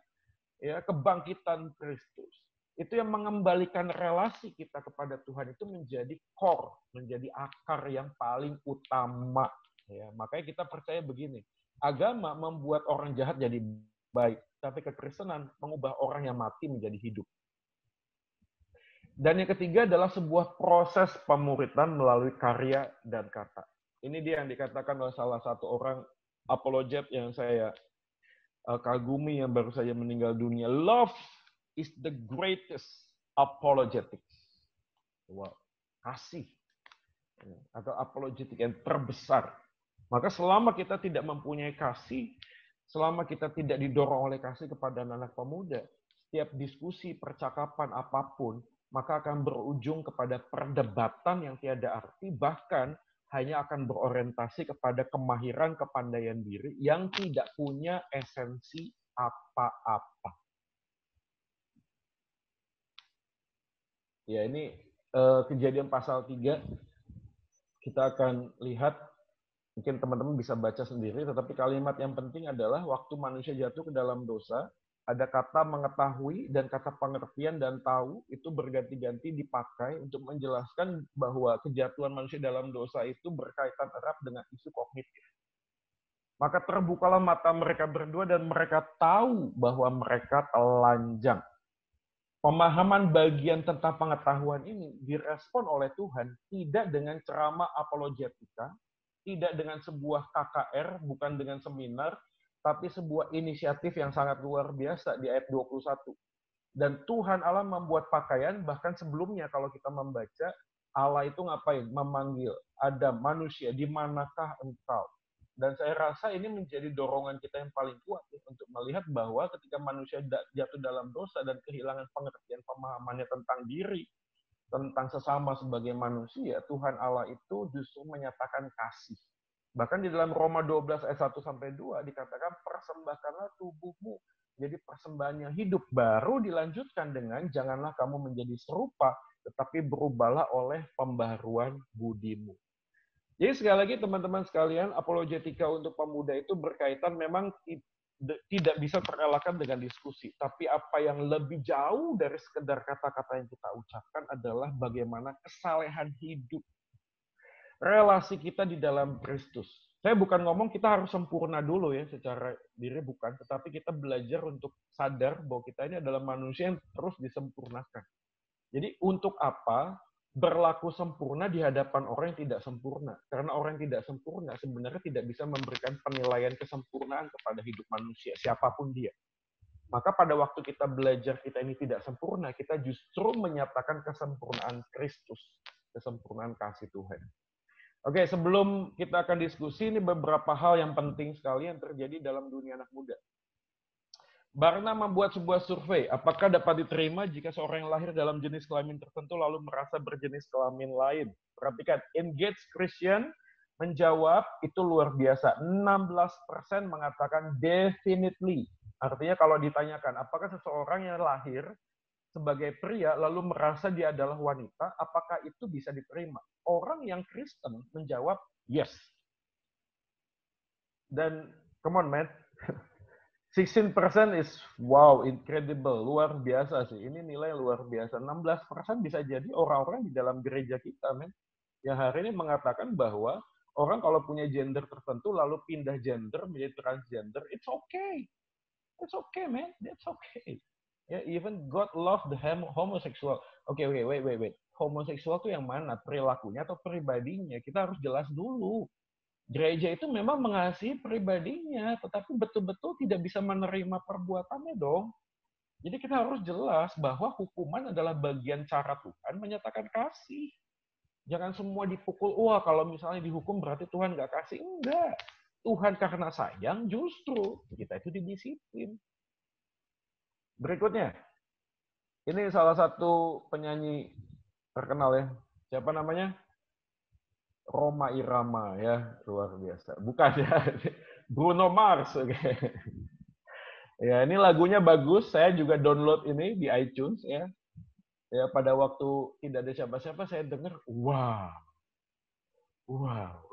ya, kebangkitan Kristus. Itu yang mengembalikan relasi kita kepada Tuhan itu menjadi core, menjadi akar yang paling utama. Ya, makanya kita percaya begini, agama membuat orang jahat jadi baik, tapi kekristenan mengubah orang yang mati menjadi hidup. Dan yang ketiga adalah sebuah proses pemuridan melalui karya dan kata. Ini dia yang dikatakan oleh salah satu orang apologet yang saya kagumi yang baru saja meninggal dunia. Love is the greatest apologetics. Wow. Kasih. Atau apologetik yang terbesar. Maka selama kita tidak mempunyai kasih, selama kita tidak didorong oleh kasih kepada anak pemuda, setiap diskusi, percakapan apapun, maka akan berujung kepada perdebatan yang tiada arti, bahkan hanya akan berorientasi kepada kemahiran, kepandaian diri yang tidak punya esensi apa-apa. Ya, ini Kejadian pasal 3, kita akan lihat, mungkin teman-teman bisa baca sendiri, tetapi kalimat yang penting adalah waktu manusia jatuh ke dalam dosa, ada kata mengetahui dan kata pengertian dan tahu itu berganti-ganti dipakai untuk menjelaskan bahwa kejatuhan manusia dalam dosa itu berkaitan erat dengan isu kognitif. Maka terbukalah mata mereka berdua dan mereka tahu bahwa mereka telanjang. Pemahaman bagian tentang pengetahuan ini direspon oleh Tuhan tidak dengan ceramah apologetika, tidak dengan sebuah KKR, bukan dengan seminar, tapi sebuah inisiatif yang sangat luar biasa di ayat 21. Dan Tuhan Allah membuat pakaian, bahkan sebelumnya kalau kita membaca, Allah itu ngapain? Memanggil Adam, manusia, di manakah engkau? Dan saya rasa ini menjadi dorongan kita yang paling kuat ya, untuk melihat bahwa ketika manusia jatuh dalam dosa dan kehilangan pengertian pemahamannya tentang diri, tentang sesama sebagai manusia, Tuhan Allah itu justru menyatakan kasih. Bahkan di dalam Roma 12 ayat 1-2 dikatakan persembahkanlah tubuhmu jadi persembahan yang hidup. Baru dilanjutkan dengan janganlah kamu menjadi serupa, tetapi berubahlah oleh pembaharuan budimu. Jadi sekali lagi teman-teman sekalian, apologetika untuk pemuda itu berkaitan memang tidak bisa terelakkan dengan diskusi. Tapi apa yang lebih jauh dari sekedar kata-kata yang kita ucapkan adalah bagaimana kesalehan hidup. Relasi kita di dalam Kristus. Saya bukan ngomong kita harus sempurna dulu ya secara diri, bukan. Tetapi kita belajar untuk sadar bahwa kita ini adalah manusia yang terus disempurnakan. Jadi untuk apa berlaku sempurna di hadapan orang yang tidak sempurna? Karena orang yang tidak sempurna sebenarnya tidak bisa memberikan penilaian kesempurnaan kepada hidup manusia, siapapun dia. Maka pada waktu kita belajar kita ini tidak sempurna, kita justru menyatakan kesempurnaan Kristus, kesempurnaan kasih Tuhan. Oke, sebelum kita akan diskusi, ini beberapa hal yang penting sekali yang terjadi dalam dunia anak muda. Barna membuat sebuah survei, apakah dapat diterima jika seorang yang lahir dalam jenis kelamin tertentu lalu merasa berjenis kelamin lain? Perhatikan, engaged Christian menjawab itu luar biasa. 16% mengatakan definitely. Artinya kalau ditanyakan, apakah seseorang yang lahir sebagai pria lalu merasa dia adalah wanita, apakah itu bisa diterima? Orang yang Kristen menjawab yes. Dan, come on man, 16% is wow, incredible, luar biasa sih. Ini nilai luar biasa. 16% bisa jadi orang-orang di dalam gereja kita, men. Yang hari ini mengatakan bahwa orang kalau punya gender tertentu lalu pindah gender menjadi transgender, it's okay. It's okay, man. That's okay. Ya, even God love the homosexual. Oke, wait. Homoseksual tuh yang mana? Perilakunya atau pribadinya? Kita harus jelas dulu. Gereja itu memang mengasihi pribadinya, tetapi betul-betul tidak bisa menerima perbuatannya dong. Jadi kita harus jelas bahwa hukuman adalah bagian cara Tuhan menyatakan kasih. Jangan semua dipukul, wah kalau misalnya dihukum berarti Tuhan nggak kasih. Enggak. Tuhan karena sayang justru kita itu didisiplin. Berikutnya, ini salah satu penyanyi terkenal ya. Siapa namanya? Rhoma Irama ya, luar biasa. Bukan ya. Bruno Mars. Oke. Ya, ini lagunya bagus. Saya juga download ini di iTunes ya. Ya, pada waktu tidak ada siapa-siapa saya dengar, wow,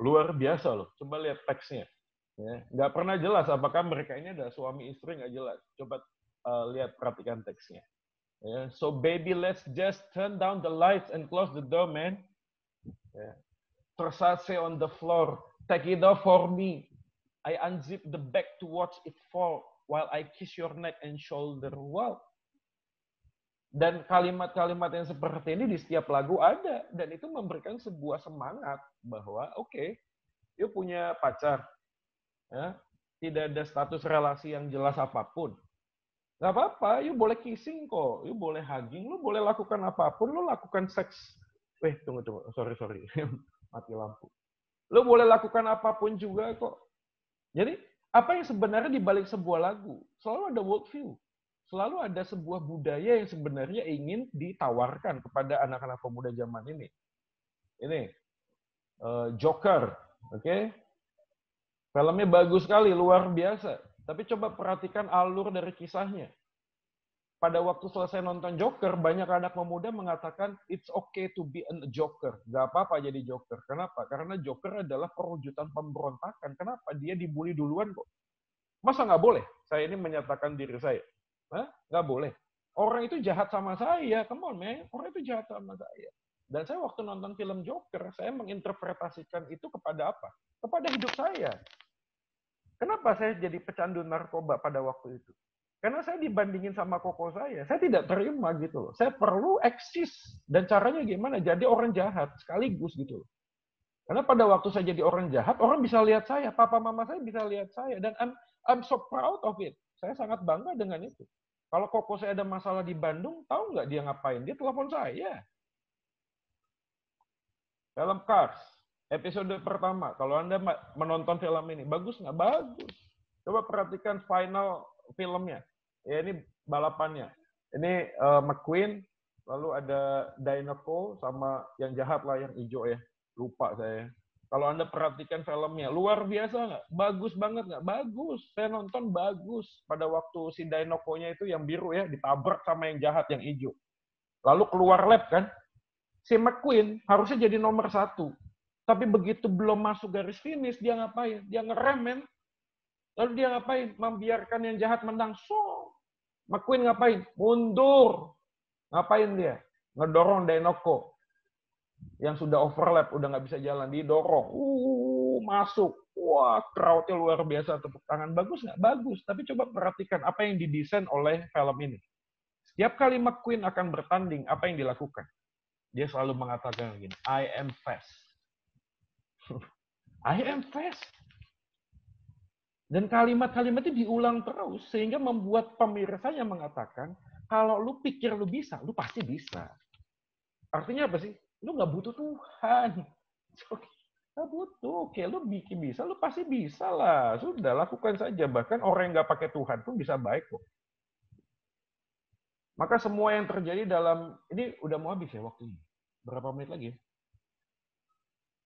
luar biasa loh. Coba lihat teksnya. Ya, nggak pernah jelas apakah mereka ini ada suami istri, nggak jelas. Coba lihat, perhatikan teksnya. Ya, so baby, let's just turn down the lights and close the door, man. Ya. Versace on the floor, take it off for me. I unzip the bag to watch it fall while I kiss your neck and shoulder. Wow. Dan kalimat-kalimat yang seperti ini di setiap lagu ada, dan itu memberikan sebuah semangat bahwa oke, you punya pacar, ya, tidak ada status relasi yang jelas apapun, nggak apa-apa, you boleh kissing kok, you boleh hugging, lu boleh lakukan apapun, lu lakukan seks, tunggu, sorry, mati lampu, lu boleh lakukan apapun juga kok. Jadi apa yang sebenarnya dibalik sebuah lagu? Selalu ada worldview. Selalu ada sebuah budaya yang sebenarnya ingin ditawarkan kepada anak-anak pemuda zaman ini. Ini Joker, oke? Filmnya bagus sekali, luar biasa. Tapi coba perhatikan alur dari kisahnya. Pada waktu selesai nonton Joker, banyak anak pemuda mengatakan it's okay to be a Joker. Gak apa-apa jadi Joker. Kenapa? Karena Joker adalah perwujudan pemberontakan. Kenapa? Dia dibully duluan kok. Masa nggak boleh? Saya ini menyatakan diri saya. Hah? Nggak boleh. Orang itu jahat sama saya. Come on, man. Orang itu jahat sama saya. Dan saya waktu nonton film Joker, saya menginterpretasikan itu kepada apa? Kepada hidup saya. Kenapa saya jadi pecandu narkoba pada waktu itu? Karena saya dibandingin sama koko saya tidak terima gitu loh. Saya perlu eksis. Dan caranya gimana? Jadi orang jahat sekaligus gitu loh. Karena pada waktu saya jadi orang jahat, orang bisa lihat saya. Papa mama saya bisa lihat saya. Dan I'm so proud of it. Saya sangat bangga dengan itu. Kalau koko saya ada masalah di Bandung, tahu nggak dia ngapain? Dia telepon saya. Film Cars, episode pertama. Kalau Anda menonton film ini, bagus nggak? Bagus. Coba perhatikan final filmnya. Ya, ini balapannya. Ini McQueen, lalu ada Dinoco sama yang jahat lah, yang hijau ya. Lupa saya. Kalau Anda perhatikan filmnya, luar biasa nggak? Bagus banget nggak? Bagus. Saya nonton bagus. Pada waktu si Dinoco-nya itu yang biru ya, ditabrak sama yang jahat, yang hijau. Lalu keluar lab kan, si McQueen harusnya jadi nomor 1. Tapi begitu belum masuk garis finish, dia ngapain? Dia ngerem, men. Lalu dia ngapain? Membiarkan yang jahat menang. McQueen ngapain? Mundur. Ngapain dia? Ngedorong Dinoco yang sudah overlap, udah nggak bisa jalan, didorong, masuk, wah, crowd-nya luar biasa, tepuk tangan, bagus nggak? Bagus, tapi coba perhatikan apa yang didesain oleh film ini. Setiap kali McQueen akan bertanding, apa yang dilakukan? Dia selalu mengatakan begini, I am fast. I am fast. Dan kalimat-kalimat itu diulang terus, sehingga membuat pemirsa yang mengatakan, kalau lu pikir lu bisa, lu pasti bisa. Artinya apa sih? Lu nggak butuh Tuhan. Nggak butuh. Oke, lu bikin bisa, lu pasti bisa lah. Sudah, lakukan saja. Bahkan orang yang nggak pakai Tuhan pun bisa baik kok. Maka semua yang terjadi dalam... Ini udah mau habis ya waktunya? Berapa menit lagi?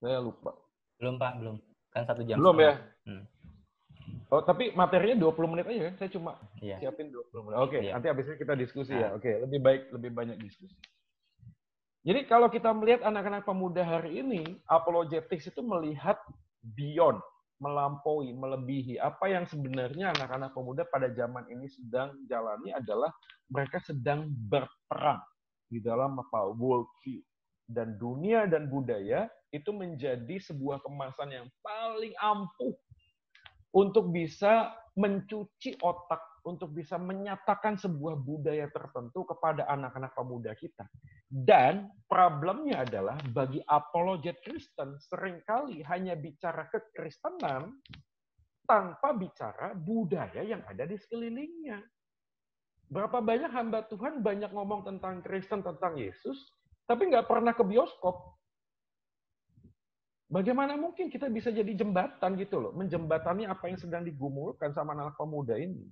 Saya lupa. Belum, Pak. Belum. Kan 1 jam. Belum ya? Oh, tapi materinya 20 menit aja kan? Saya cuma siapin 20 menit. Oke, nanti habisnya kita diskusi ya. Oke, lebih baik, lebih banyak diskusi. Jadi kalau kita melihat anak-anak pemuda hari ini, apologetics itu melihat beyond, melampaui, melebihi. Apa yang sebenarnya anak-anak pemuda pada zaman ini sedang jalani adalah mereka sedang berperang di dalam apa? Worldview. Dan dunia dan budaya itu menjadi sebuah kemasan yang paling ampuh untuk bisa mencuci otak, untuk bisa menyatakan sebuah budaya tertentu kepada anak-anak pemuda kita. Dan problemnya adalah bagi apologet Kristen seringkali hanya bicara kekristenan tanpa bicara budaya yang ada di sekelilingnya. Berapa banyak hamba Tuhan banyak ngomong tentang Kristen, tentang Yesus, tapi nggak pernah ke bioskop. Bagaimana mungkin kita bisa jadi jembatan gitu loh, menjembatani apa yang sedang digumulkan sama anak pemuda ini.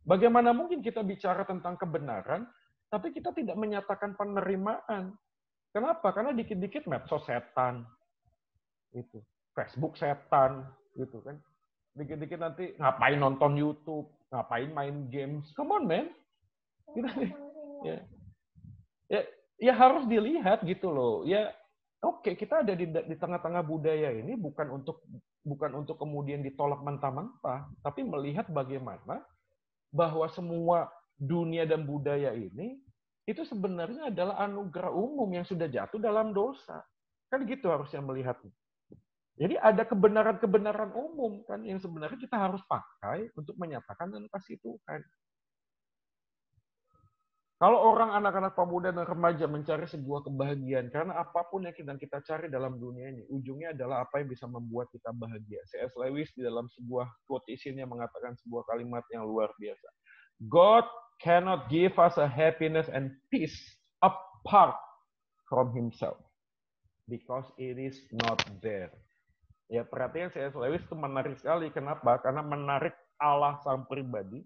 Bagaimana mungkin kita bicara tentang kebenaran, tapi kita tidak menyatakan penerimaan. Kenapa? Karena dikit-dikit medsos setan, itu Facebook setan, gitu kan. Dikit-dikit nanti ngapain nonton YouTube, ngapain main games. Come on, man. Ya harus dilihat gitu loh. Ya oke, kita ada di tengah-tengah budaya ini bukan untuk kemudian ditolak mentah-mentah, tapi melihat bagaimana bahwa semua dunia dan budaya ini itu sebenarnya adalah anugerah umum yang sudah jatuh dalam dosa. Kan gitu harusnya melihatnya. Jadi ada kebenaran-kebenaran umum kan yang sebenarnya kita harus pakai untuk menyatakan dan kasih Tuhan. Kalau orang anak-anak pemuda dan remaja mencari sebuah kebahagiaan, karena apapun yang kita cari dalam dunia ini, ujungnya adalah apa yang bisa membuat kita bahagia. C.S. Lewis di dalam sebuah quotation yang mengatakan sebuah kalimat yang luar biasa. God cannot give us a happiness and peace apart from Himself, because it is not there. Ya, perhatian C.S. Lewis itu menarik sekali. Kenapa? Karena menarik Allah sang pribadi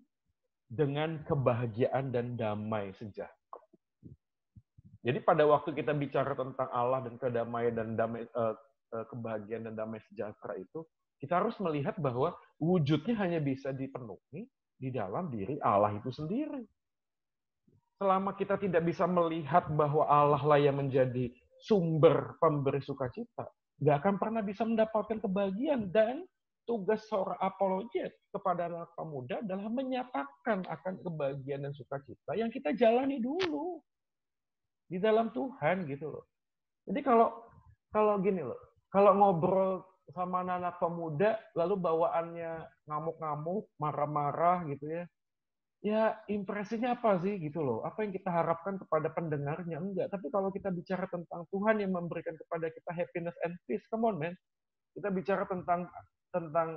dengan kebahagiaan dan damai sejahtera. Jadi pada waktu kita bicara tentang Allah dan kedamaian dan kebahagiaan dan damai sejahtera itu, kita harus melihat bahwa wujudnya hanya bisa dipenuhi di dalam diri Allah itu sendiri. Selama kita tidak bisa melihat bahwa Allah lah yang menjadi sumber pemberi sukacita, nggak akan pernah bisa mendapatkan kebahagiaan. Dan tugas seorang apologet kepada anak pemuda adalah menyatakan akan kebahagiaan dan sukacita yang kita jalani dulu di dalam Tuhan gitu loh. Jadi kalau gini loh, kalau ngobrol sama anak pemuda lalu bawaannya ngamuk-ngamuk, marah-marah gitu ya. Ya, impresinya apa sih gitu loh? Apa yang kita harapkan kepada pendengarnya? Enggak. Tapi kalau kita bicara tentang Tuhan yang memberikan kepada kita happiness and peace, come on, man. Kita bicara tentang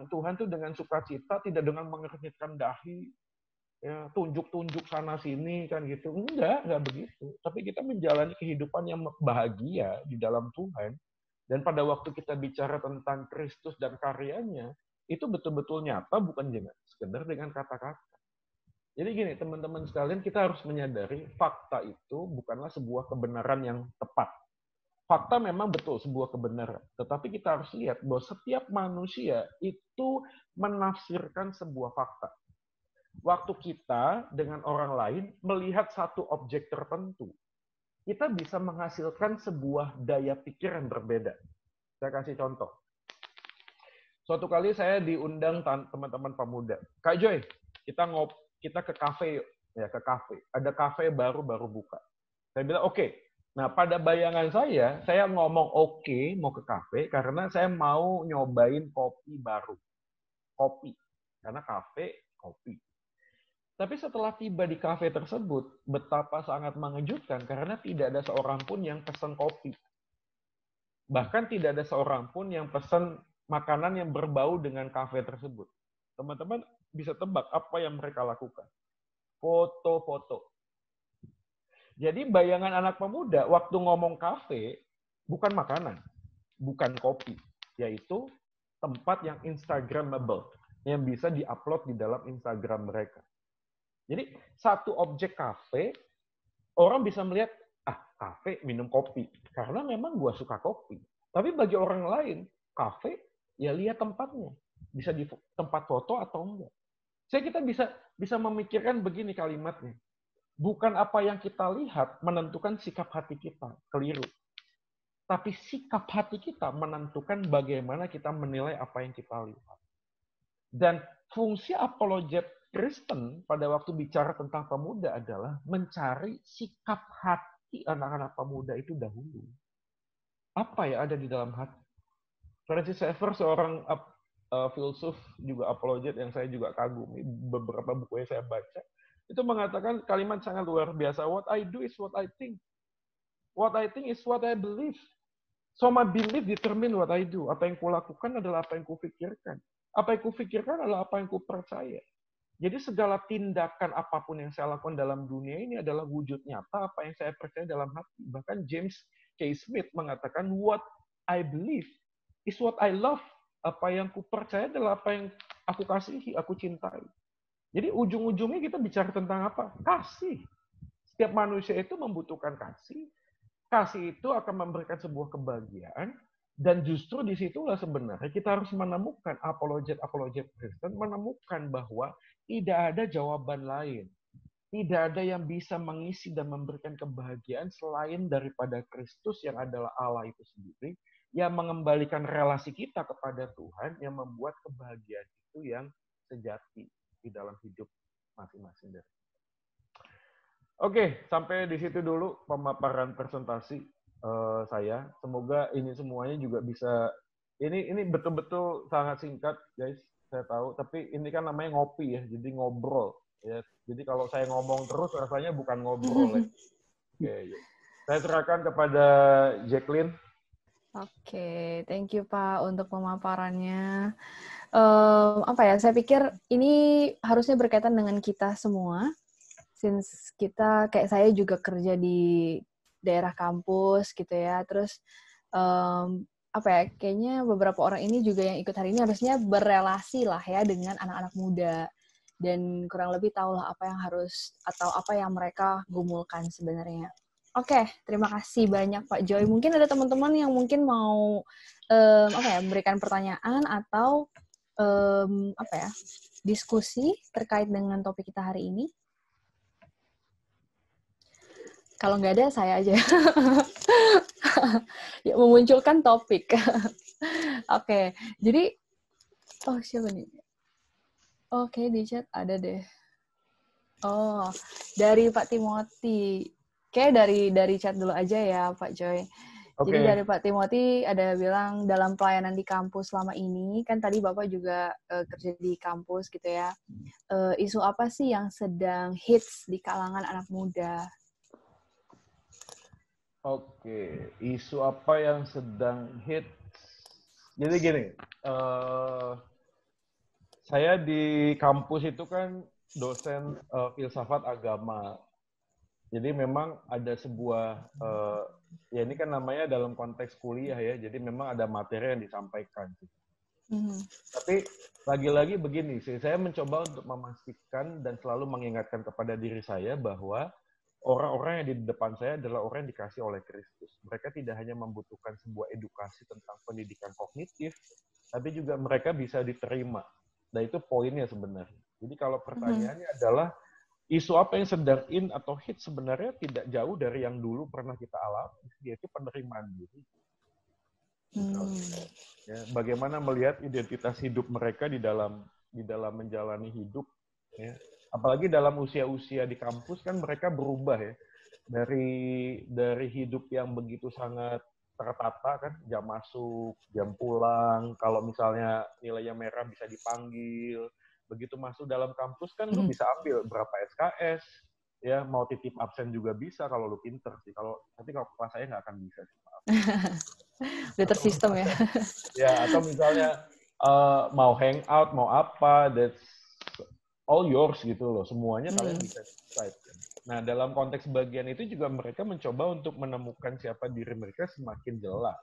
Tuhan tuh dengan sukacita, tidak dengan mengernyitkan dahi, ya, tunjuk-tunjuk sana sini kan gitu. Enggak begitu. Tapi kita menjalani kehidupan yang bahagia di dalam Tuhan. Dan pada waktu kita bicara tentang Kristus dan karyanya, itu betul-betul nyata, bukan sekedar dengan kata-kata. Jadi gini, teman-teman sekalian, kita harus menyadari fakta itu bukanlah sebuah kebenaran yang tepat. Fakta memang betul sebuah kebenaran, tetapi kita harus lihat bahwa setiap manusia itu menafsirkan sebuah fakta. Waktu kita dengan orang lain melihat satu objek tertentu, kita bisa menghasilkan sebuah daya pikir yang berbeda. Saya kasih contoh. Suatu kali saya diundang teman-teman pemuda. Kak Joy, kita ke kafe yuk. Ya, ke kafe. Ada kafe baru buka. Saya bilang oke. Nah, pada bayangan saya ngomong oke mau ke kafe karena saya mau nyobain kopi baru. Kopi. Karena kafe, kopi. Tapi setelah tiba di kafe tersebut, betapa sangat mengejutkan karena tidak ada seorang pun yang pesan kopi. Bahkan tidak ada seorang pun yang pesan makanan yang berbau dengan kafe tersebut. Teman-teman bisa tebak apa yang mereka lakukan. Foto-foto. Jadi bayangan anak pemuda waktu ngomong kafe bukan makanan, bukan kopi, yaitu tempat yang Instagramable, yang bisa diupload di dalam Instagram mereka. Jadi satu objek kafe, orang bisa melihat, kafe minum kopi, karena memang gua suka kopi. Tapi bagi orang lain, kafe ya lihat tempatnya, bisa di tempat foto atau enggak. Kita bisa memikirkan begini kalimatnya. Bukan apa yang kita lihat menentukan sikap hati kita. Keliru. Tapi sikap hati kita menentukan bagaimana kita menilai apa yang kita lihat. Dan fungsi apologet Kristen pada waktu bicara tentang pemuda adalah mencari sikap hati anak-anak pemuda itu dahulu. Apa yang ada di dalam hati? Francis Schaeffer, seorang filsuf juga apologet yang saya juga kagumi, beberapa buku yang saya baca, itu mengatakan kalimat sangat luar biasa. What I do is what I think. What I think is what I believe. So my belief determine what I do. Apa yang kulakukan adalah apa yang kupikirkan. Apa yang kupikirkan adalah apa yang kupercaya. Jadi segala tindakan apapun yang saya lakukan dalam dunia ini adalah wujud nyata apa yang saya percaya dalam hati. Bahkan James K. Smith mengatakan, what I believe is what I love. Apa yang kupercaya adalah apa yang aku kasihi, aku cintai. Jadi ujung-ujungnya kita bicara tentang apa? Kasih. Setiap manusia itu membutuhkan kasih. Kasih itu akan memberikan sebuah kebahagiaan. Dan justru disitulah sebenarnya kita harus menemukan apologet Kristen menemukan bahwa tidak ada jawaban lain. Tidak ada yang bisa mengisi dan memberikan kebahagiaan selain daripada Kristus yang adalah Allah itu sendiri, yang mengembalikan relasi kita kepada Tuhan, yang membuat kebahagiaan itu yang sejati di dalam hidup masing-masing dari kita. Oke, sampai di situ dulu pemaparan presentasi saya. Semoga ini semuanya juga bisa, ini betul-betul sangat singkat, guys. Saya tahu, tapi ini kan namanya ngopi ya, jadi ngobrol. Ya, jadi kalau saya ngomong terus rasanya bukan ngobrol ya. Oke, saya serahkan kepada Jacqueline. Oke, thank you Pak untuk pemaparannya. Apa ya? Saya pikir ini harusnya berkaitan dengan kita semua, since kita kayak saya juga kerja di daerah kampus gitu ya. Terus apa ya? Kayaknya beberapa orang ini juga yang ikut hari ini harusnya berelasi lah ya dengan anak-anak muda. Dan kurang lebih tahulah apa yang harus atau apa yang mereka gumulkan sebenarnya. Oke, terima kasih banyak Pak Joy. Mungkin ada teman-teman yang mungkin mau memberikan pertanyaan atau diskusi terkait dengan topik kita hari ini. Kalau nggak ada, saya aja. Ya, memunculkan topik. Oke, jadi siapa nih? Oke, di chat ada deh. Oh, dari Pak Timothy. Oke, dari chat dulu aja ya, Pak Joy. Jadi dari Pak Timothy ada bilang dalam pelayanan di kampus selama ini, kan tadi Bapak juga kerja di kampus gitu ya. Isu apa sih yang sedang hits di kalangan anak muda? Oke, isu apa yang sedang hits? Jadi gini, saya di kampus itu kan dosen filsafat agama. Jadi memang ada sebuah, ya ini kan namanya dalam konteks kuliah ya, jadi memang ada materi yang disampaikan. Tapi lagi-lagi begini sih, saya mencoba untuk memastikan dan selalu mengingatkan kepada diri saya bahwa orang-orang yang di depan saya adalah orang yang dikasih oleh Kristus. Mereka tidak hanya membutuhkan sebuah edukasi tentang pendidikan kognitif, tapi juga mereka bisa diterima. Nah itu poinnya sebenarnya. Jadi kalau pertanyaannya adalah, isu apa yang sedang in atau hit sebenarnya tidak jauh dari yang dulu pernah kita alami, yaitu penerimaan diri. Ya, bagaimana melihat identitas hidup mereka di dalam menjalani hidup, ya. Apalagi dalam usia-usia di kampus kan mereka berubah ya, dari hidup yang begitu sangat tertata kan, jam masuk, jam pulang, kalau misalnya nilainya merah bisa dipanggil, begitu masuk dalam kampus kan lu bisa ambil berapa SKS, ya mau titip absen juga bisa kalau lu pinter sih, tapi kalau kelas saya nggak akan bisa sih, maaf. Udah tersistem ya. Ya, atau misalnya mau hangout, mau apa, that's all yours gitu loh. Semuanya kalian bisa decide. Nah, dalam konteks bagian itu juga mereka mencoba untuk menemukan siapa diri mereka semakin jelas.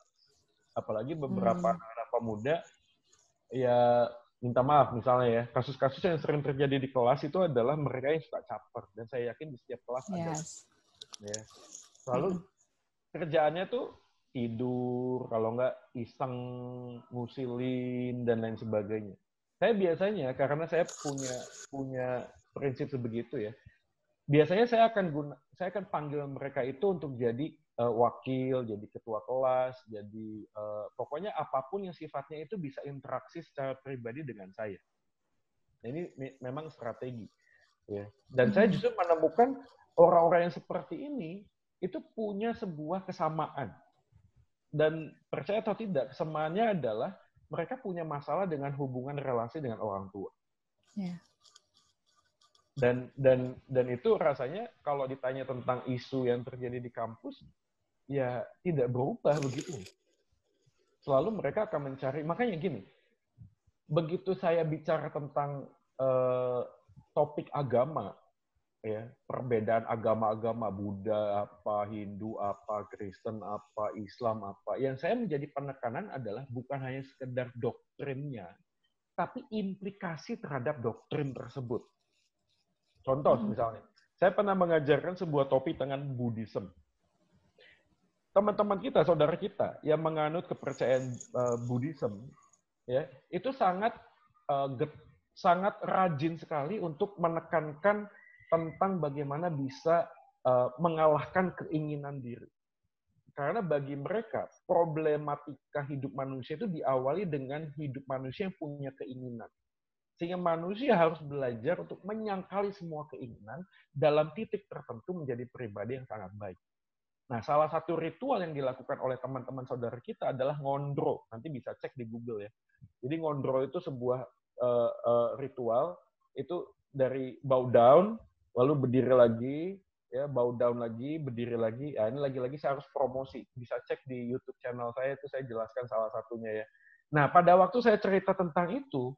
Apalagi beberapa anak pemuda, ya minta maaf misalnya ya, kasus-kasus yang sering terjadi di kelas itu adalah mereka yang suka caper. Dan saya yakin di setiap kelas ada. Ya. Lalu kerjaannya tuh tidur, kalau nggak iseng, ngusilin, dan lain sebagainya. Saya biasanya, karena saya punya prinsip sebegitu ya, biasanya saya akan panggil mereka itu untuk jadi wakil, jadi ketua kelas, jadi pokoknya apapun yang sifatnya itu bisa interaksi secara pribadi dengan saya. Nah, ini memang strategi. Ya. Dan saya justru menemukan orang-orang yang seperti ini itu punya sebuah kesamaan. Dan percaya atau tidak, kesamaannya adalah mereka punya masalah dengan hubungan relasi dengan orang tua. Yeah. Dan itu rasanya kalau ditanya tentang isu yang terjadi di kampus, ya tidak berubah begitu. Selalu mereka akan mencari, makanya gini, begitu saya bicara tentang topik agama, ya, perbedaan agama-agama, Buddha apa, Hindu apa, Kristen apa, Islam apa. Yang saya menjadi penekanan adalah bukan hanya sekedar doktrinnya, tapi implikasi terhadap doktrin tersebut. Contoh misalnya, saya pernah mengajarkan sebuah topik dengan Buddhism. teman-teman kita, saudara kita yang menganut kepercayaan Buddhism, ya, itu sangat rajin sekali untuk menekankan tentang bagaimana bisa mengalahkan keinginan diri. Karena bagi mereka, problematika hidup manusia itu diawali dengan hidup manusia yang punya keinginan. Sehingga manusia harus belajar untuk menyangkali semua keinginan dalam titik tertentu menjadi pribadi yang sangat baik. Nah, salah satu ritual yang dilakukan oleh teman-teman saudara kita adalah ngondro. Nanti bisa cek di Google ya. Jadi ngondro itu sebuah ritual, itu dari bow down, lalu berdiri lagi, ya, bow down lagi, berdiri lagi. Ya, ini lagi-lagi saya harus promosi. Bisa cek di YouTube channel saya, itu saya jelaskan salah satunya ya. Nah, pada waktu saya cerita tentang itu,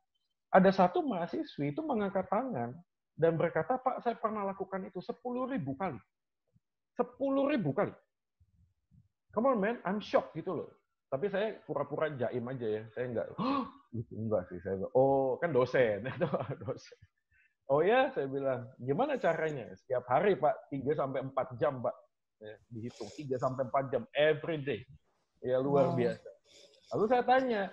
ada satu mahasiswi itu mengangkat tangan dan berkata, Pak, saya pernah lakukan itu 10.000 kali. 10.000 kali. Come on, man, I'm shocked gitu loh. Tapi saya pura-pura jaim aja ya. Saya enggak sih. Kan dosen. Dosen. Oh ya, saya bilang, gimana caranya? Setiap hari, Pak, 3-4 jam, Pak. Ya, dihitung, 3-4 jam, every day. Ya, luar biasa. Lalu saya tanya,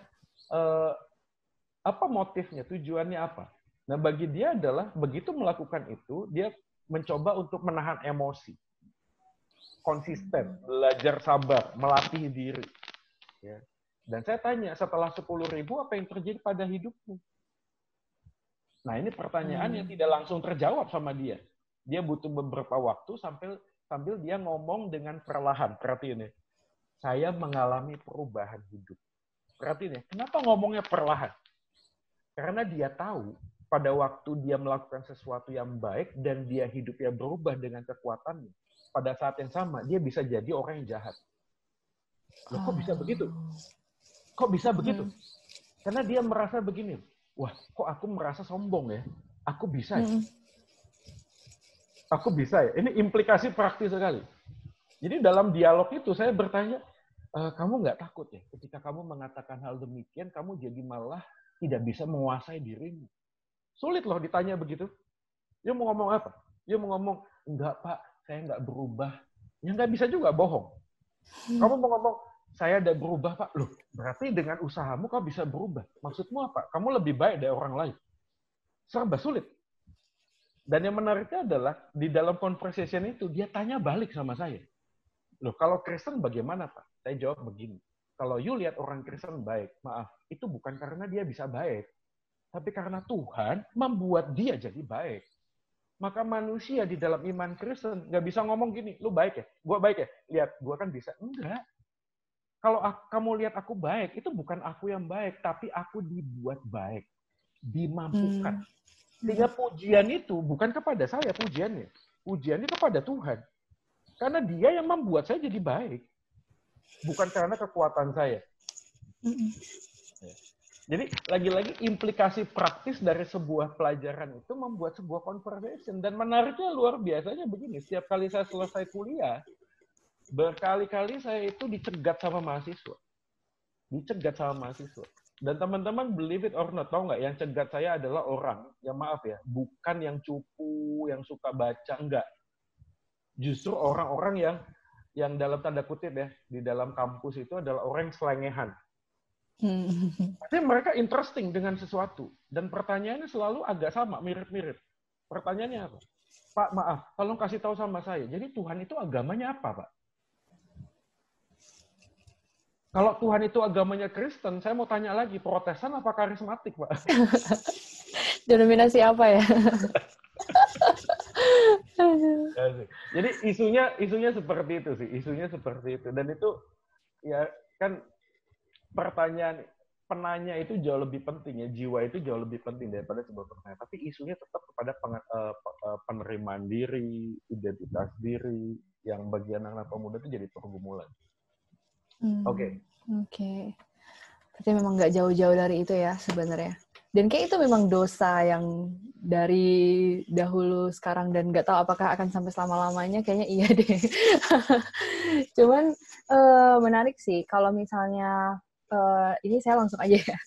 apa motifnya, tujuannya apa? Nah, bagi dia adalah, begitu melakukan itu, dia mencoba untuk menahan emosi. Konsisten, belajar sabar, melatih diri. Ya. Dan saya tanya, setelah 10.000, apa yang terjadi pada hidupmu? Nah, ini pertanyaan yang tidak langsung terjawab sama dia. Dia butuh beberapa waktu sambil dia ngomong dengan perlahan. Perhatiin ya. Saya mengalami perubahan hidup. Perhatiin ya, kenapa ngomongnya perlahan? Karena dia tahu pada waktu dia melakukan sesuatu yang baik dan dia hidupnya berubah dengan kekuatannya, pada saat yang sama dia bisa jadi orang yang jahat. Loh, kok bisa begitu? Kok bisa begitu? Karena dia merasa begini, wah, kok aku merasa sombong ya? Aku bisa ya? Aku bisa ya? Ini implikasi praktis sekali. Jadi dalam dialog itu saya bertanya, kamu nggak takut ya? Ketika kamu mengatakan hal demikian, kamu jadi malah tidak bisa menguasai dirimu. Sulit loh ditanya begitu. Dia mau ngomong apa? Dia mau ngomong, enggak Pak, saya nggak berubah. Ya nggak bisa juga, bohong. Kamu mau ngomong, saya udah berubah Pak. Loh, berarti dengan usahamu kau bisa berubah. Maksudmu apa? Kamu lebih baik dari orang lain. Serba sulit. Dan yang menariknya adalah, di dalam conversation itu, dia tanya balik sama saya. Loh, kalau Kristen bagaimana Pak? Saya jawab begini. Kalau you lihat orang Kristen baik, maaf, itu bukan karena dia bisa baik, tapi karena Tuhan membuat dia jadi baik. Maka manusia di dalam iman Kristen nggak bisa ngomong gini, lu baik ya, gua baik ya, lihat, gua kan bisa. Enggak. Kalau kamu lihat aku baik, itu bukan aku yang baik, tapi aku dibuat baik, dimampukan. Sehingga pujian itu bukan kepada saya pujiannya kepada Tuhan. Karena dia yang membuat saya jadi baik. Bukan karena kekuatan saya. Jadi lagi-lagi implikasi praktis dari sebuah pelajaran itu membuat sebuah conversation. Dan menariknya luar biasanya begini, setiap kali saya selesai kuliah, berkali-kali saya itu dicegat sama mahasiswa. Dan teman-teman believe it or not, tahu nggak, yang cegat saya adalah orang, yang maaf ya, bukan yang cupu, yang suka baca, enggak. Justru orang-orang yang dalam tanda kutip ya, di dalam kampus itu adalah orang yang selengehan. Tapi mereka interesting dengan sesuatu. Dan pertanyaannya selalu agak sama, mirip-mirip. Pertanyaannya apa? Pak, maaf, tolong kasih tahu sama saya. Jadi Tuhan itu agamanya apa, Pak? Kalau Tuhan itu agamanya Kristen, saya mau tanya lagi, Protestan apa karismatik, Pak? Denominasi apa ya? Jadi isunya seperti itu sih, dan itu ya kan, pertanyaan penanya itu jauh lebih penting ya, jiwa itu jauh lebih penting daripada sebuah pertanyaan, tapi isunya tetap kepada penerimaan diri, identitas diri, yang bagi anak-anak pemuda itu jadi pergumulan. Oke. Berarti memang nggak jauh-jauh dari itu ya sebenarnya. Dan kayak itu memang dosa yang dari dahulu sekarang, dan nggak tahu apakah akan sampai selama-lamanya, kayaknya iya deh. Cuman menarik sih kalau misalnya ini saya langsung aja ya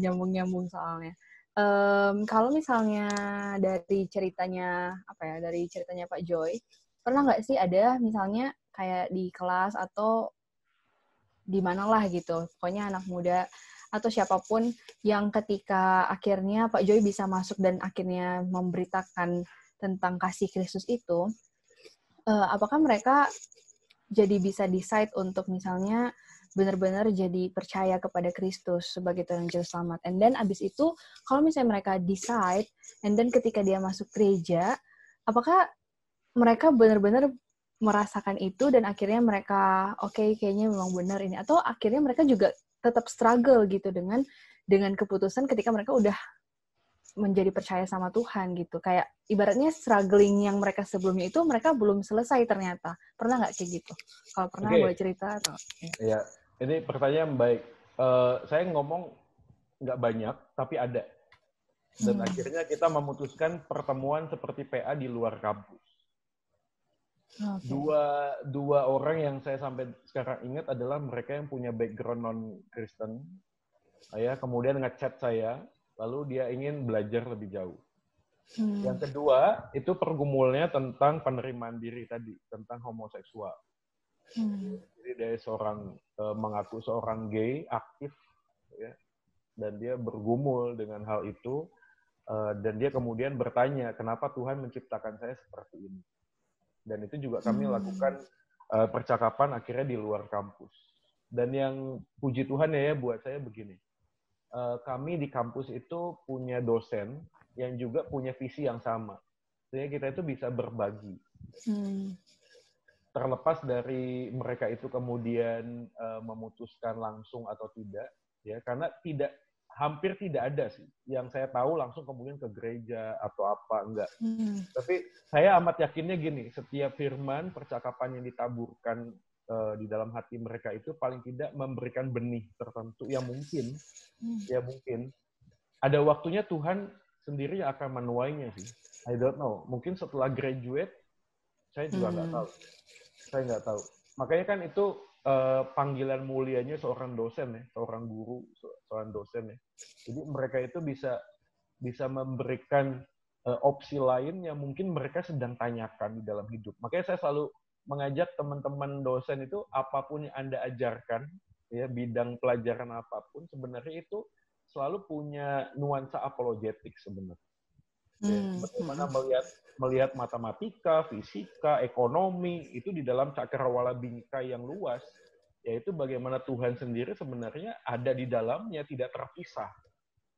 nyambung-nyambung soalnya. Kalau misalnya dari ceritanya Pak Joy, pernah nggak sih ada misalnya kayak di kelas atau di manalah gitu. Pokoknya anak muda atau siapapun yang ketika akhirnya Pak Joy bisa masuk dan akhirnya memberitakan tentang kasih Kristus itu, apakah mereka jadi bisa decide untuk misalnya benar-benar jadi percaya kepada Kristus sebagai Tuhan Juru Selamat. And then abis itu, kalau misalnya mereka decide, and then ketika dia masuk gereja, apakah mereka benar-benar merasakan itu dan akhirnya mereka, oke, kayaknya memang benar ini. Atau akhirnya mereka juga tetap struggle gitu dengan keputusan ketika mereka udah menjadi percaya sama Tuhan gitu. Kayak ibaratnya struggling yang mereka sebelumnya itu mereka belum selesai ternyata. Pernah nggak kayak gitu? Kalau pernah boleh cerita atau? Ya, ini pertanyaan baik. Saya ngomong nggak banyak, tapi ada. Dan akhirnya kita memutuskan pertemuan seperti PA di luar kampus. Okay. Dua orang yang saya sampai sekarang ingat adalah mereka yang punya background non-Kristen. Ya, kemudian ngechat saya. Lalu dia ingin belajar lebih jauh. Yang kedua, itu pergumulnya tentang penerimaan diri tadi, tentang homoseksual. Jadi dia mengaku seorang gay, aktif, ya, dan dia bergumul dengan hal itu, dan dia kemudian bertanya, kenapa Tuhan menciptakan saya seperti ini? Dan itu juga kami lakukan percakapan akhirnya di luar kampus. Dan yang puji Tuhan ya buat saya begini, kami di kampus itu punya dosen yang juga punya visi yang sama. Sehingga kita itu bisa berbagi. Terlepas dari mereka itu kemudian memutuskan langsung atau tidak, ya karena hampir tidak ada sih yang saya tahu langsung kemudian ke gereja atau apa, enggak. Tapi saya amat yakinnya gini, setiap firman, percakapan yang ditaburkan di dalam hati mereka itu paling tidak memberikan benih tertentu yang mungkin ada waktunya Tuhan sendiri yang akan menuainya sih. I don't know. Mungkin setelah graduate saya juga nggak tahu. Makanya kan itu panggilan mulianya seorang dosen ya, seorang guru, seorang dosen ya. Jadi mereka itu bisa memberikan opsi lain yang mungkin mereka sedang tanyakan di dalam hidup. Makanya saya selalu mengajak teman-teman dosen itu apapun yang Anda ajarkan, ya bidang pelajaran apapun, sebenarnya itu selalu punya nuansa apologetik sebenarnya. Bagaimana melihat matematika, fisika, ekonomi itu di dalam cakrawala bingkai yang luas, yaitu bagaimana Tuhan sendiri sebenarnya ada di dalamnya, tidak terpisah.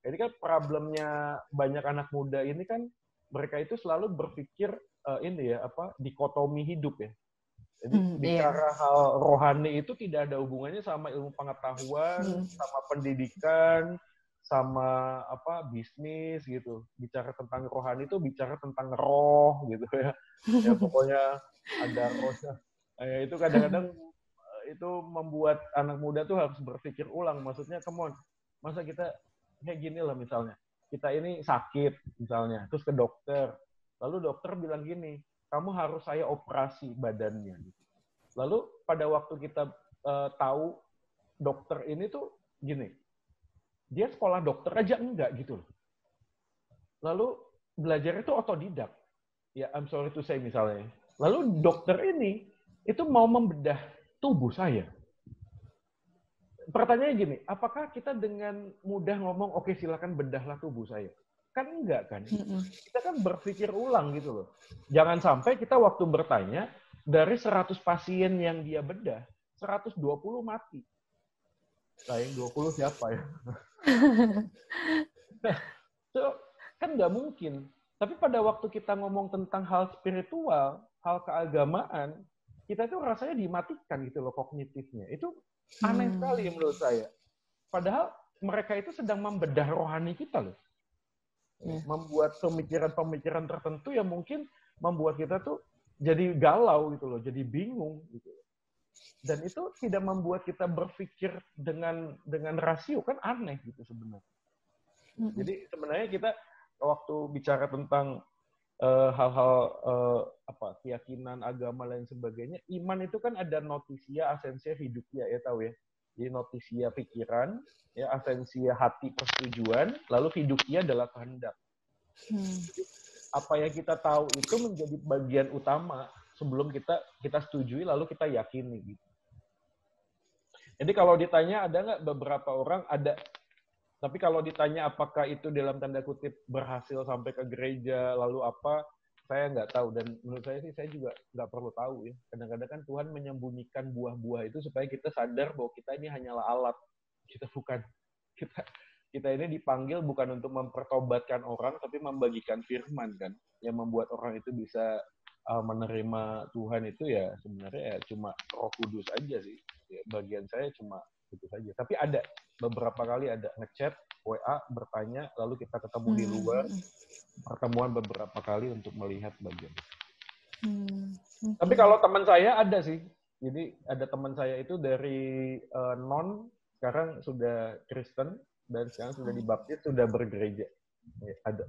Jadi kan problemnya banyak anak muda ini kan mereka itu selalu berpikir dikotomi hidup ya. Jadi bicara hal rohani itu tidak ada hubungannya sama ilmu pengetahuan, sama pendidikan, sama bisnis gitu. Bicara tentang rohani itu bicara tentang roh gitu ya. Ya pokoknya ada rohnya. Itu kadang-kadang itu membuat anak muda tuh harus berpikir ulang. Maksudnya, come on, masa kita kayak gini lah misalnya. Kita ini sakit misalnya, terus ke dokter. Lalu dokter bilang gini, kamu harus saya operasi badannya. Lalu pada waktu kita tahu dokter ini tuh gini, dia sekolah dokter aja enggak gitu loh. Lalu belajar itu otodidak. Ya, I'm sorry to say misalnya. Lalu dokter ini itu mau membedah tubuh saya. Pertanyaannya gini, apakah kita dengan mudah ngomong, oke silakan bedahlah tubuh saya? Kan enggak kan? Kita kan berpikir ulang gitu loh. Jangan sampai kita waktu bertanya, dari 100 pasien yang dia bedah, 120 mati. Nah, yang 20 siapa ya? So, kan nggak mungkin. Tapi pada waktu kita ngomong tentang hal spiritual, hal keagamaan, kita tuh rasanya dimatikan gitu loh kognitifnya. Itu aneh sekali menurut saya. Padahal mereka itu sedang membedah rohani kita loh. Membuat pemikiran-pemikiran tertentu yang mungkin membuat kita tuh jadi galau gitu loh, jadi bingung gitu. Dan itu tidak membuat kita berpikir dengan rasio, kan aneh gitu sebenarnya. Jadi sebenarnya kita waktu bicara tentang hal-hal keyakinan, agama lain sebagainya, iman itu kan ada notisia, asensia, fiducia ya tahu ya. Jadi notisia pikiran, ya asensia hati persetujuan, lalu fiducia adalah kehendak. Jadi, apa yang kita tahu itu menjadi bagian utama sebelum kita setujui lalu kita yakini gitu. Jadi kalau ditanya ada nggak beberapa orang, ada. Tapi kalau ditanya apakah itu dalam tanda kutip berhasil sampai ke gereja, lalu apa, saya nggak tahu. Dan menurut saya sih, saya juga nggak perlu tahu ya. Kadang-kadang kan Tuhan menyembunyikan buah-buah itu supaya kita sadar bahwa kita ini hanyalah alat. Kita bukan. Kita ini dipanggil bukan untuk mempertobatkan orang, tapi membagikan firman kan. Yang membuat orang itu bisa menerima Tuhan itu ya sebenarnya ya cuma Roh Kudus aja sih. Ya, bagian saya cuma itu saja. Tapi ada beberapa kali ada ngechat, WA, bertanya, lalu kita ketemu di luar, pertemuan beberapa kali untuk melihat bagian. Okay. Tapi kalau teman saya ada sih. Jadi ada teman saya itu dari non, sekarang sudah Kristen, dan sekarang sudah dibaptis, sudah bergereja. Ya, ada.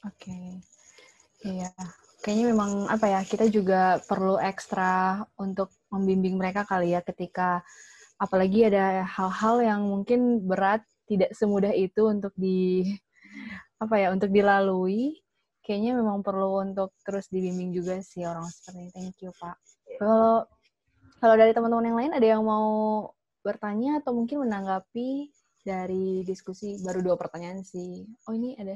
Oke. Iya. Kayaknya memang apa ya, kita juga perlu ekstra untuk membimbing mereka kali ya ketika apalagi ada hal-hal yang mungkin berat, tidak semudah itu untuk untuk dilalui. Kayaknya memang perlu untuk terus dibimbing juga sih orang seperti ini. Thank you, Pak. Kalau dari teman-teman yang lain ada yang mau bertanya atau mungkin menanggapi dari diskusi? Baru 2 pertanyaan sih. Oh, ini ada.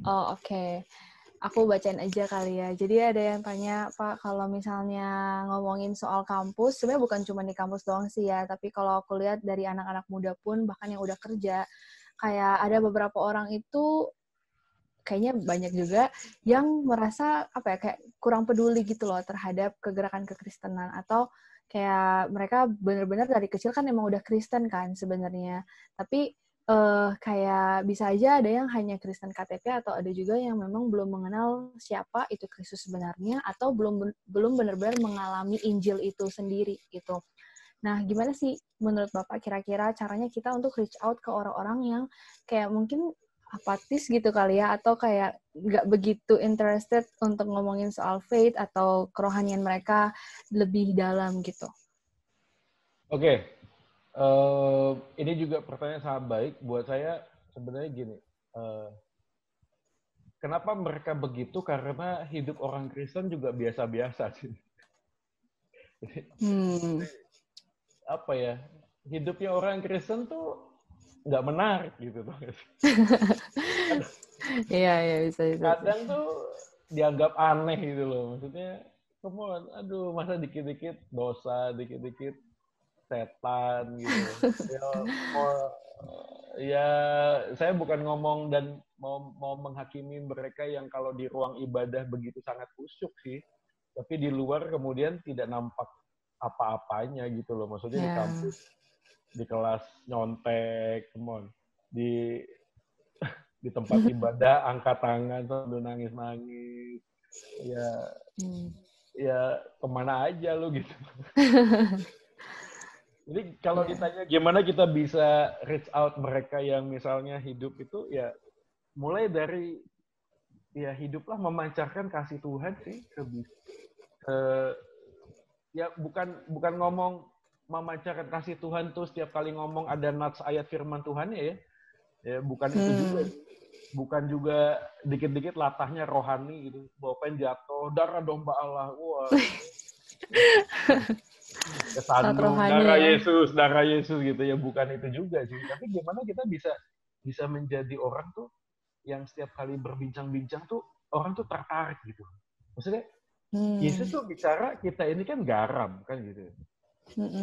Oh, oke. Aku bacain aja kali ya. Jadi ada yang tanya, Pak, kalau misalnya ngomongin soal kampus, sebenarnya bukan cuma di kampus doang sih ya, tapi kalau aku lihat dari anak-anak muda pun, bahkan yang udah kerja, kayak ada beberapa orang itu, kayaknya banyak juga, yang merasa, kayak kurang peduli gitu loh terhadap kegerakan kekristenan, atau kayak mereka benar-benar dari kecil kan emang udah Kristen kan sebenarnya, tapi kayak bisa aja ada yang hanya Kristen KTP atau ada juga yang memang belum mengenal siapa itu Kristus sebenarnya atau belum benar-benar mengalami Injil itu sendiri gitu. Nah, gimana sih menurut Bapak kira-kira caranya kita untuk reach out ke orang-orang yang kayak mungkin apatis gitu kali ya, atau kayak nggak begitu interested untuk ngomongin soal faith atau kerohanian mereka lebih dalam gitu? Oke. Ini juga pertanyaan sangat baik buat saya. Sebenarnya gini, kenapa mereka begitu? Karena hidup orang Kristen juga biasa-biasa sih. Apa ya? Hidupnya orang Kristen tuh nggak menarik gitu tuh. Iya bisa. Kadang tuh dianggap aneh gitu loh. Maksudnya, aduh masa dikit-dikit dosa, dikit-dikit setan gitu. Ya saya bukan ngomong dan mau menghakimi mereka yang kalau di ruang ibadah begitu sangat khusyuk sih, tapi di luar kemudian tidak nampak apa-apanya gitu loh. Maksudnya di kampus, di kelas nyontek, di tempat ibadah angkat tangan sambil nangis-nangis. Ya kemana aja lo gitu. Jadi kalau ditanya gimana kita bisa reach out mereka yang misalnya hidup itu, ya mulai dari ya hiduplah memancarkan kasih Tuhan sih. Ya bukan ngomong memancarkan kasih Tuhan tuh setiap kali ngomong ada nats ayat firman Tuhan ya. Ya bukan itu juga. Bukan juga dikit-dikit latahnya rohani gitu. Bawain jatuh, darah domba Allah. Wah. Kesandung darah Yesus gitu ya, bukan itu juga sih. Tapi gimana kita bisa menjadi orang tuh yang setiap kali berbincang-bincang tuh orang tuh tertarik gitu. Maksudnya Yesus tuh bicara kita ini kan garam kan gitu.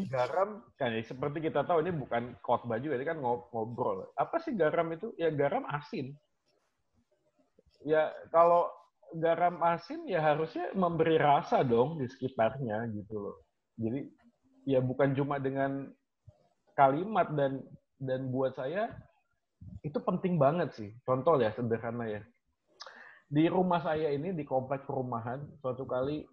Garam kan ya, seperti kita tahu ini bukan khotbah juga, ini kan ngobrol. Apa sih garam itu? Ya garam asin. Ya kalau garam asin ya harusnya memberi rasa dong di sekitarnya gitu loh. Jadi ya bukan cuma dengan kalimat, dan buat saya itu penting banget sih. Contoh ya sederhana ya. Di rumah saya ini di komplek perumahan suatu kali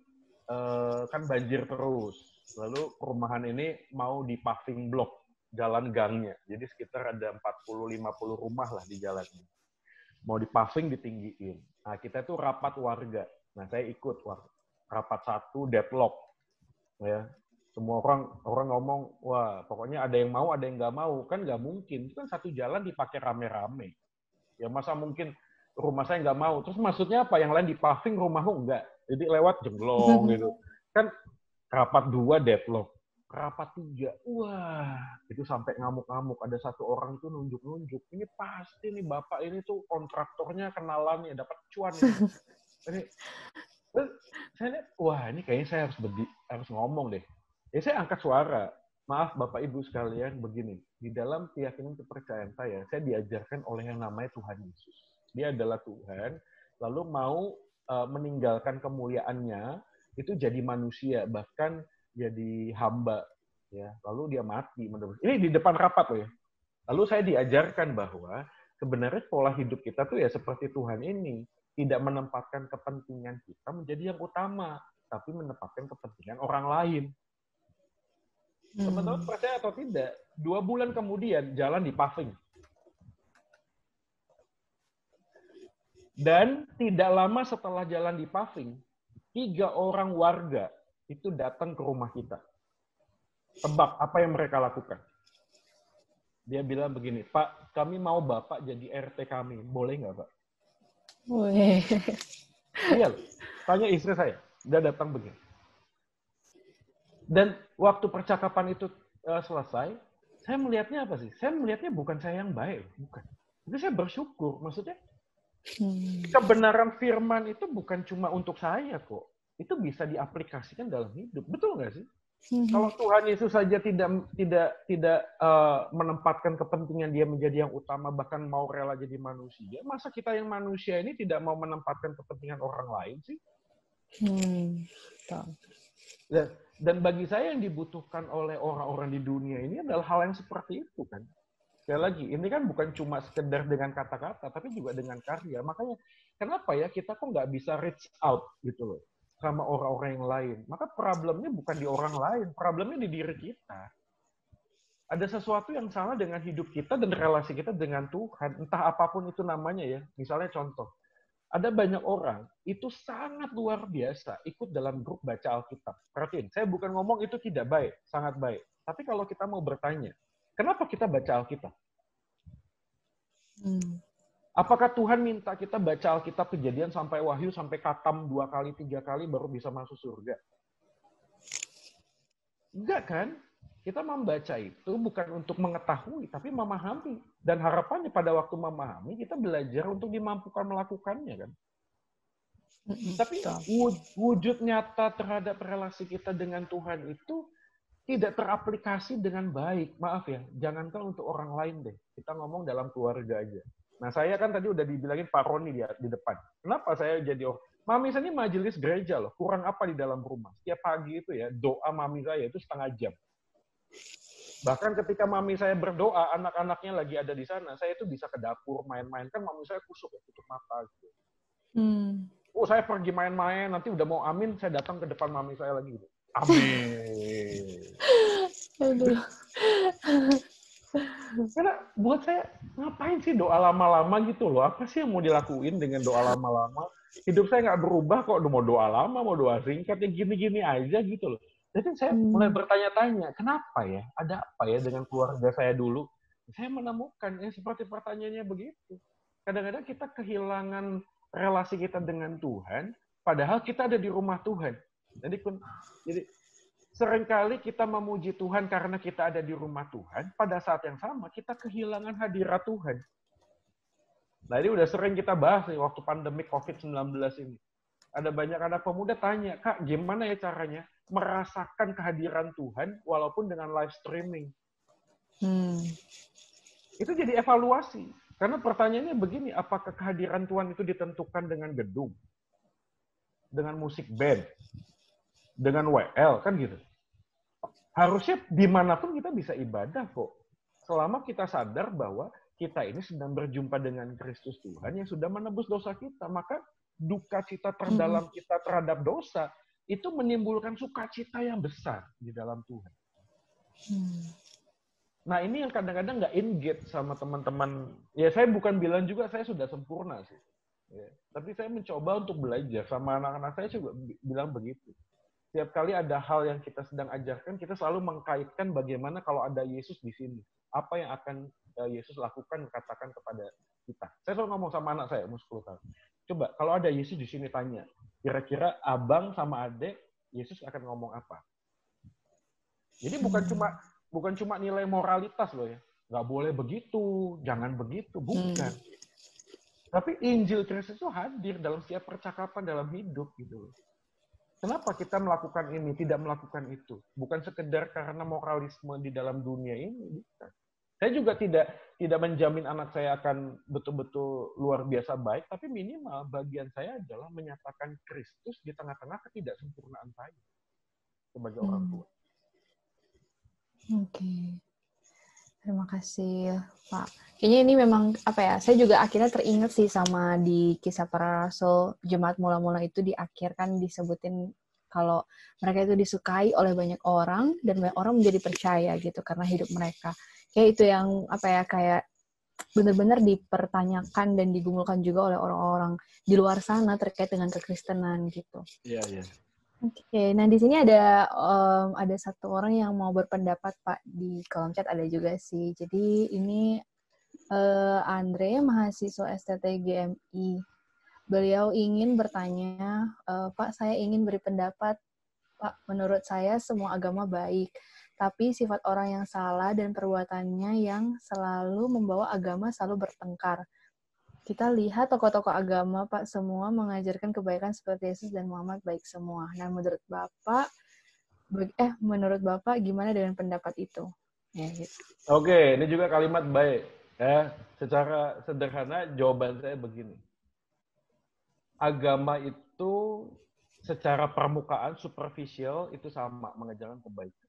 kan banjir terus. Lalu perumahan ini mau di paving block jalan gangnya. Jadi sekitar ada 40-50 rumah lah di jalannya. Mau di paving ditinggiin. Nah, kita tuh rapat warga. Nah, saya ikut rapat 1 deadlock. Ya. Semua orang ngomong, wah pokoknya ada yang mau, ada yang nggak mau. Kan nggak mungkin. Itu kan satu jalan dipakai rame-rame. Ya masa mungkin rumah saya nggak mau. Terus maksudnya apa? Yang lain di paving, rumahmu nggak. Jadi lewat jenglong gitu. Kan rapat 2 deadlock, rapat 3, wah itu sampai ngamuk-ngamuk. Ada satu orang itu nunjuk-nunjuk, ini pasti nih bapak ini tuh kontraktornya kenalannya dapat cuan ini. Terus saya lihat, wah ini kayaknya saya harus ngomong deh. Ya saya angkat suara. Maaf Bapak Ibu sekalian, begini. Di dalam keyakinan kepercayaan saya diajarkan oleh yang namanya Tuhan Yesus. Dia adalah Tuhan, lalu mau meninggalkan kemuliaannya, itu jadi manusia, bahkan jadi hamba. Ya, lalu dia mati. Ini di depan rapat loh ya. Lalu saya diajarkan bahwa sebenarnya pola hidup kita tuh ya seperti Tuhan ini. Tidak menempatkan kepentingan kita menjadi yang utama, tapi menempatkan kepentingan orang lain. Teman-teman percaya atau tidak, 2 bulan kemudian jalan dipaving. Dan tidak lama setelah jalan dipaving, 3 orang warga itu datang ke rumah kita. Tebak apa yang mereka lakukan? Dia bilang begini, Pak, kami mau Bapak jadi RT kami. Boleh nggak, Pak? Wih. Iya, tanya istri saya. Dia datang begini. Dan waktu percakapan itu selesai, saya melihatnya apa sih? Saya melihatnya bukan saya yang baik, bukan. Itu saya bersyukur. Maksudnya, kebenaran firman itu bukan cuma untuk saya kok. Itu bisa diaplikasikan dalam hidup. Betul nggak sih? Kalau Tuhan Yesus saja tidak menempatkan kepentingan dia menjadi yang utama, bahkan mau rela jadi manusia, masa kita yang manusia ini tidak mau menempatkan kepentingan orang lain sih? Dan bagi saya yang dibutuhkan oleh orang-orang di dunia ini adalah hal yang seperti itu kan. Sekali lagi, ini kan bukan cuma sekedar dengan kata-kata, tapi juga dengan karya. Makanya kenapa ya kita kok nggak bisa reach out gitu loh sama orang-orang yang lain. Maka problemnya bukan di orang lain, problemnya di diri kita. Ada sesuatu yang salah dengan hidup kita dan relasi kita dengan Tuhan, entah apapun itu namanya ya. Misalnya contoh, ada banyak orang itu sangat luar biasa ikut dalam grup baca Alkitab. Perhatiin, saya bukan ngomong itu tidak baik, sangat baik. Tapi kalau kita mau bertanya, kenapa kita baca Alkitab? Apakah Tuhan minta kita baca Alkitab Kejadian sampai Wahyu, sampai Katam 2 kali, 3 kali baru bisa masuk surga? Enggak kan? Kita membaca itu bukan untuk mengetahui, tapi memahami. Dan harapannya pada waktu memahami, kita belajar untuk dimampukan melakukannya kan? Tapi wujud nyata terhadap relasi kita dengan Tuhan itu tidak teraplikasi dengan baik. Maaf ya, jangankan untuk orang lain deh. Kita ngomong dalam keluarga aja. Nah, saya kan tadi udah dibilangin Pak Roni di depan. Kenapa saya jadi Mami saya ini majelis gereja loh. Kurang apa di dalam rumah? Setiap pagi itu ya, doa mami saya itu setengah jam. Bahkan ketika mami saya berdoa, anak-anaknya lagi ada di sana, saya itu bisa ke dapur main-main. Kan mami saya kusuk ya, tutup mata gitu. Oh, saya pergi main-main, nanti udah mau amin, saya datang ke depan mami saya lagi gitu. Amin. Karena buat saya, ngapain sih doa lama-lama gitu loh? Apa sih yang mau dilakuin dengan doa lama-lama? Hidup saya nggak berubah kok, mau doa lama, mau doa singkat, ya gini-gini aja gitu loh. Jadi saya mulai bertanya-tanya, kenapa ya? Ada apa ya dengan keluarga saya dulu? Saya menemukan, ya seperti pertanyaannya begitu. Kadang-kadang kita kehilangan relasi kita dengan Tuhan, padahal kita ada di rumah Tuhan. Jadi seringkali kita memuji Tuhan karena kita ada di rumah Tuhan, pada saat yang sama kita kehilangan hadirat Tuhan. Nah ini udah sering kita bahas nih waktu pandemi COVID-19 ini. Ada banyak anak pemuda tanya, Kak gimana ya caranya merasakan kehadiran Tuhan walaupun dengan live streaming? Itu jadi evaluasi. Karena pertanyaannya begini, apakah kehadiran Tuhan itu ditentukan dengan gedung? Dengan musik band? Dengan WL, kan gitu. Harusnya dimanapun kita bisa ibadah kok. Selama kita sadar bahwa kita ini sedang berjumpa dengan Kristus Tuhan yang sudah menebus dosa kita. Maka duka cita terdalam kita terhadap dosa, itu menimbulkan sukacita yang besar di dalam Tuhan. Nah ini yang kadang-kadang nggak engage sama teman-teman. Ya saya bukan bilang juga saya sudah sempurna sih. Ya, tapi saya mencoba untuk belajar. Sama anak-anak saya juga bilang begitu. Setiap kali ada hal yang kita sedang ajarkan, kita selalu mengkaitkan bagaimana kalau ada Yesus di sini. Apa yang akan Yesus lakukan, katakan kepada kita. Saya selalu ngomong sama anak saya, umur 10 tahun. Coba, kalau ada Yesus di sini tanya, Kira-kira abang sama adik, Yesus akan ngomong apa? Jadi bukan cuma nilai moralitas loh ya. Nggak boleh begitu, jangan begitu. Bukan. Tapi Injil Kristus itu hadir dalam setiap percakapan dalam hidup gitu loh. Kenapa kita melakukan ini, tidak melakukan itu? Bukan sekedar karena moralisme di dalam dunia ini. Bukan. Saya juga tidak menjamin anak saya akan betul-betul luar biasa baik, tapi minimal bagian saya adalah menyatakan Kristus di tengah-tengah ketidaksempurnaan saya sebagai orang tua. Oke. Terima kasih, Pak. Kayaknya ini memang, saya juga akhirnya teringat sih sama di Kisah Para Rasul, jemaat mula-mula itu di akhir kan disebutin kalau mereka itu disukai oleh banyak orang, dan banyak orang menjadi percaya gitu, karena hidup mereka. Kayak itu yang, kayak benar-benar dipertanyakan dan digumulkan juga oleh orang-orang di luar sana terkait dengan kekristenan gitu. Iya, iya. Oke, nah di sini ada satu orang yang mau berpendapat, Pak, di kolom chat ada juga sih. Jadi ini Andre, mahasiswa STT GMI. Beliau ingin bertanya, Pak, saya ingin beri pendapat, Pak, menurut saya semua agama baik, tapi sifat orang yang salah dan perbuatannya yang selalu membawa agama selalu bertengkar. Kita lihat tokoh-tokoh agama, Pak, semua mengajarkan kebaikan seperti Yesus dan Muhammad baik semua. Nah, menurut Bapak gimana dengan pendapat itu? Ya, gitu. Oke, ini juga kalimat baik. Ya, secara sederhana jawaban saya begini. Agama itu secara permukaan, superficial, itu sama, mengajarkan kebaikan.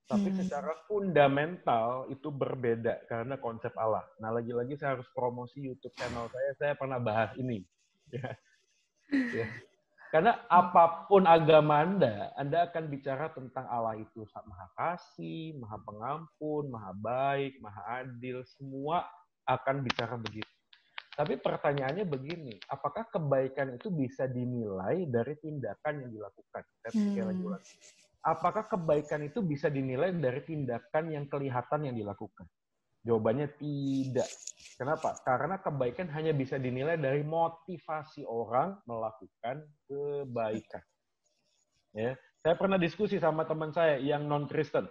Tapi secara fundamental itu berbeda karena konsep Allah. Nah, lagi-lagi saya harus promosi YouTube channel saya pernah bahas ini. Ya. Karena apapun agama Anda akan bicara tentang Allah itu maha kasih, maha pengampun, maha baik, maha adil, semua akan bicara begitu. Tapi pertanyaannya begini, apakah kebaikan itu bisa dinilai dari tindakan yang dilakukan? Apakah kebaikan itu bisa dinilai dari tindakan yang kelihatan yang dilakukan? Jawabannya tidak. Kenapa? Karena kebaikan hanya bisa dinilai dari motivasi orang melakukan kebaikan. Ya, saya pernah diskusi sama teman saya yang non-Kristen,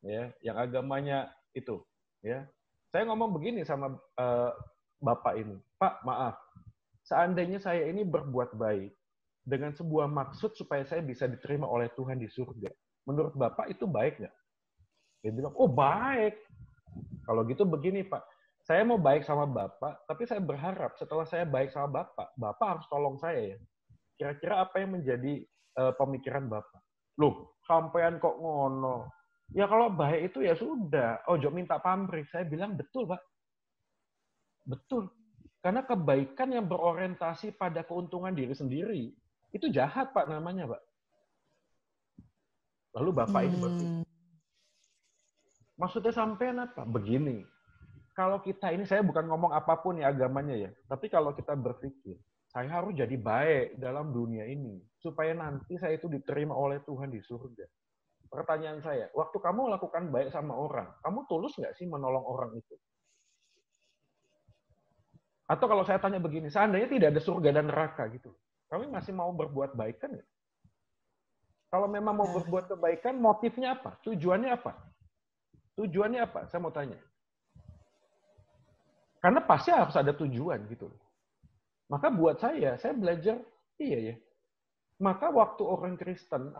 ya, yang agamanya itu. Ya, saya ngomong begini sama bapak ini, Pak, maaf, seandainya saya ini berbuat baik dengan sebuah maksud supaya saya bisa diterima oleh Tuhan di surga, menurut bapak itu baik nggak? Dia bilang, oh baik. Kalau gitu begini Pak, saya mau baik sama Bapak, tapi saya berharap setelah saya baik sama Bapak harus tolong saya ya. Kira-kira apa yang menjadi pemikiran Bapak? Loh, sampean kok ngono? Ya kalau baik itu ya sudah, ojo minta pamrih. Saya bilang betul Pak. Betul. Karena kebaikan yang berorientasi pada keuntungan diri sendiri, itu jahat Pak namanya Pak. Lalu Bapak ini berpikir, maksudnya sampean apa? Begini, kalau kita ini, saya bukan ngomong apapun ya agamanya ya, tapi kalau kita berpikir, saya harus jadi baik dalam dunia ini, supaya nanti saya itu diterima oleh Tuhan di surga. Pertanyaan saya, waktu kamu lakukan baik sama orang, kamu tulus nggak sih menolong orang itu? Atau kalau saya tanya begini, seandainya tidak ada surga dan neraka gitu, kamu masih mau berbuat baik kan? Kalau memang mau berbuat kebaikan, motifnya apa? Tujuannya apa? Tujuannya apa? Saya mau tanya. Karena pasti harus ada tujuan gitu. Maka buat saya belajar, iya ya. Maka waktu orang Kristen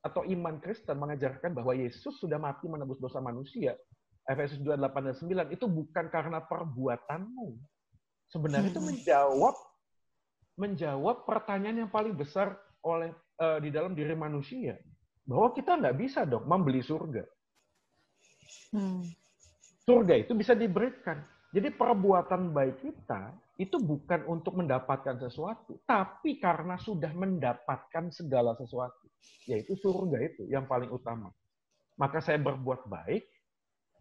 atau iman Kristen mengajarkan bahwa Yesus sudah mati menebus dosa manusia, Efesus 2:8 dan 9, itu bukan karena perbuatanmu. Sebenarnya itu menjawab pertanyaan yang paling besar di dalam diri manusia. Bahwa kita nggak bisa dong membeli surga. Surga itu bisa diberikan. Jadi perbuatan baik kita itu bukan untuk mendapatkan sesuatu, tapi karena sudah mendapatkan segala sesuatu, yaitu surga itu yang paling utama. Maka saya berbuat baik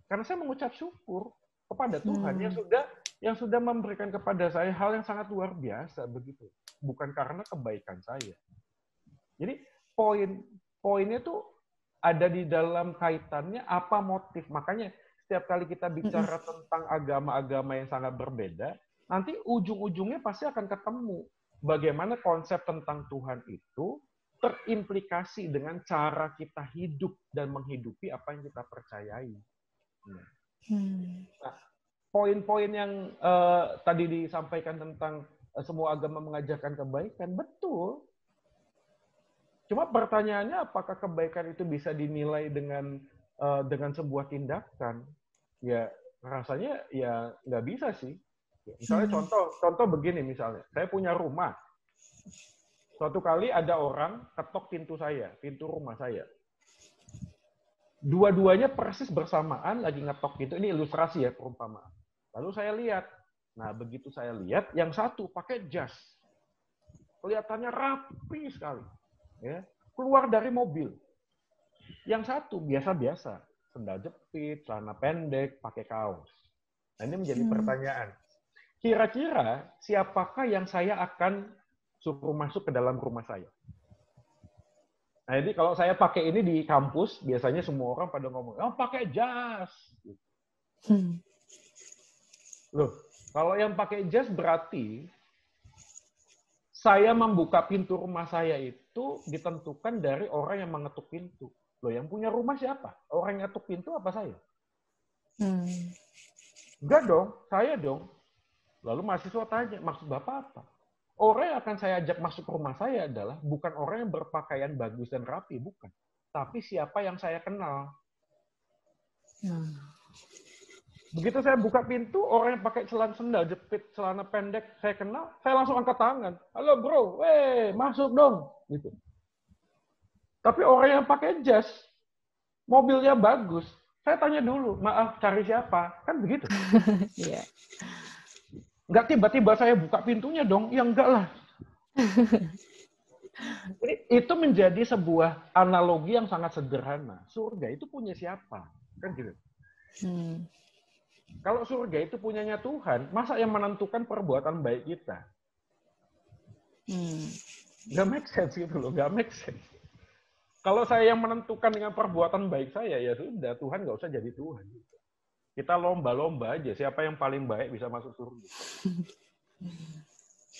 karena saya mengucap syukur kepada Tuhan yang sudah memberikan kepada saya hal yang sangat luar biasa begitu, bukan karena kebaikan saya. Jadi poinnya tuh ada di dalam kaitannya apa motif. Makanya setiap kali kita bicara tentang agama-agama yang sangat berbeda, nanti ujung-ujungnya pasti akan ketemu. bagaimana konsep tentang Tuhan itu terimplikasi dengan cara kita hidup dan menghidupi apa yang kita percayai. Nah, poin-poin yang tadi disampaikan tentang semua agama mengajarkan kebaikan, betul. Cuma pertanyaannya apakah kebaikan itu bisa dinilai dengan sebuah tindakan? Ya rasanya ya nggak bisa sih. Misalnya contoh begini misalnya, saya punya rumah. Suatu kali ada orang ketok pintu rumah saya. Dua-duanya persis bersamaan lagi ngetok pintu. Ini ilustrasi ya, perumpamaan. Lalu saya lihat. Nah, begitu saya lihat, yang satu pakai jas. Kelihatannya rapi sekali. Ya, keluar dari mobil. Yang satu biasa-biasa, sendal jepit, celana pendek, pakai kaos. Nah, ini menjadi pertanyaan. Kira-kira siapakah yang saya akan suruh masuk ke dalam rumah saya? Nah, jadi kalau saya pakai ini di kampus, biasanya semua orang pada ngomong, "Oh, pakai jas." Loh, kalau yang pakai jas berarti saya membuka pintu rumah saya itu ditentukan dari orang yang mengetuk pintu. Loh, yang punya rumah siapa? Orang yang ngetuk pintu apa saya? Enggak dong, saya dong. Lalu mahasiswa tanya, maksud Bapak apa? Orang yang akan saya ajak masuk rumah saya adalah bukan orang yang berpakaian bagus dan rapi, bukan. Tapi siapa yang saya kenal. Begitu saya buka pintu, orang yang pakai celana sendal jepit, celana pendek, saya kenal, saya langsung angkat tangan. "Halo bro, masuk dong." Gitu. Tapi orang yang pakai jas, mobilnya bagus, saya tanya dulu, "Maaf, cari siapa?" Kan begitu. Iya. Nggak tiba-tiba saya buka pintunya dong, ya enggak lah. Jadi, itu menjadi sebuah analogi yang sangat sederhana. Surga itu punya siapa? Kan gitu. Kalau surga itu punyanya Tuhan, masa yang menentukan perbuatan baik kita? Nggak make sense gitu loh, nggak make sense. Kalau saya yang menentukan dengan perbuatan baik saya, ya sudah, Tuhan nggak usah jadi Tuhan. Kita lomba-lomba aja, siapa yang paling baik bisa masuk surga.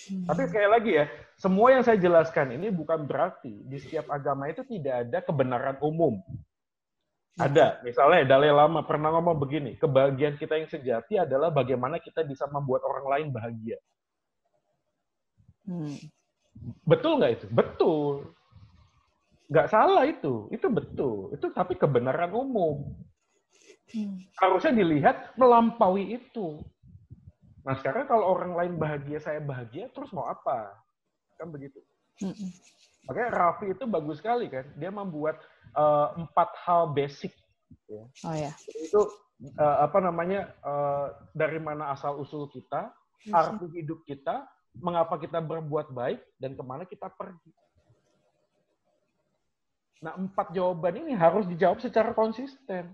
Tapi sekali lagi ya, semua yang saya jelaskan ini bukan berarti di setiap agama itu tidak ada kebenaran umum. Ada, misalnya Dalai Lama pernah ngomong begini, kebahagiaan kita yang sejati adalah bagaimana kita bisa membuat orang lain bahagia. Betul nggak itu? Betul. Nggak salah itu betul. Itu tapi kebenaran umum. Harusnya dilihat melampaui itu. Nah sekarang kalau orang lain bahagia, saya bahagia, terus mau apa? Kan begitu. Makanya Raffi itu bagus sekali kan, dia membuat 4 hal basic. Ya. Oh ya. Itu dari mana asal usul kita, arti hidup kita, mengapa kita berbuat baik, dan kemana kita pergi. Nah 4 jawaban ini harus dijawab secara konsisten.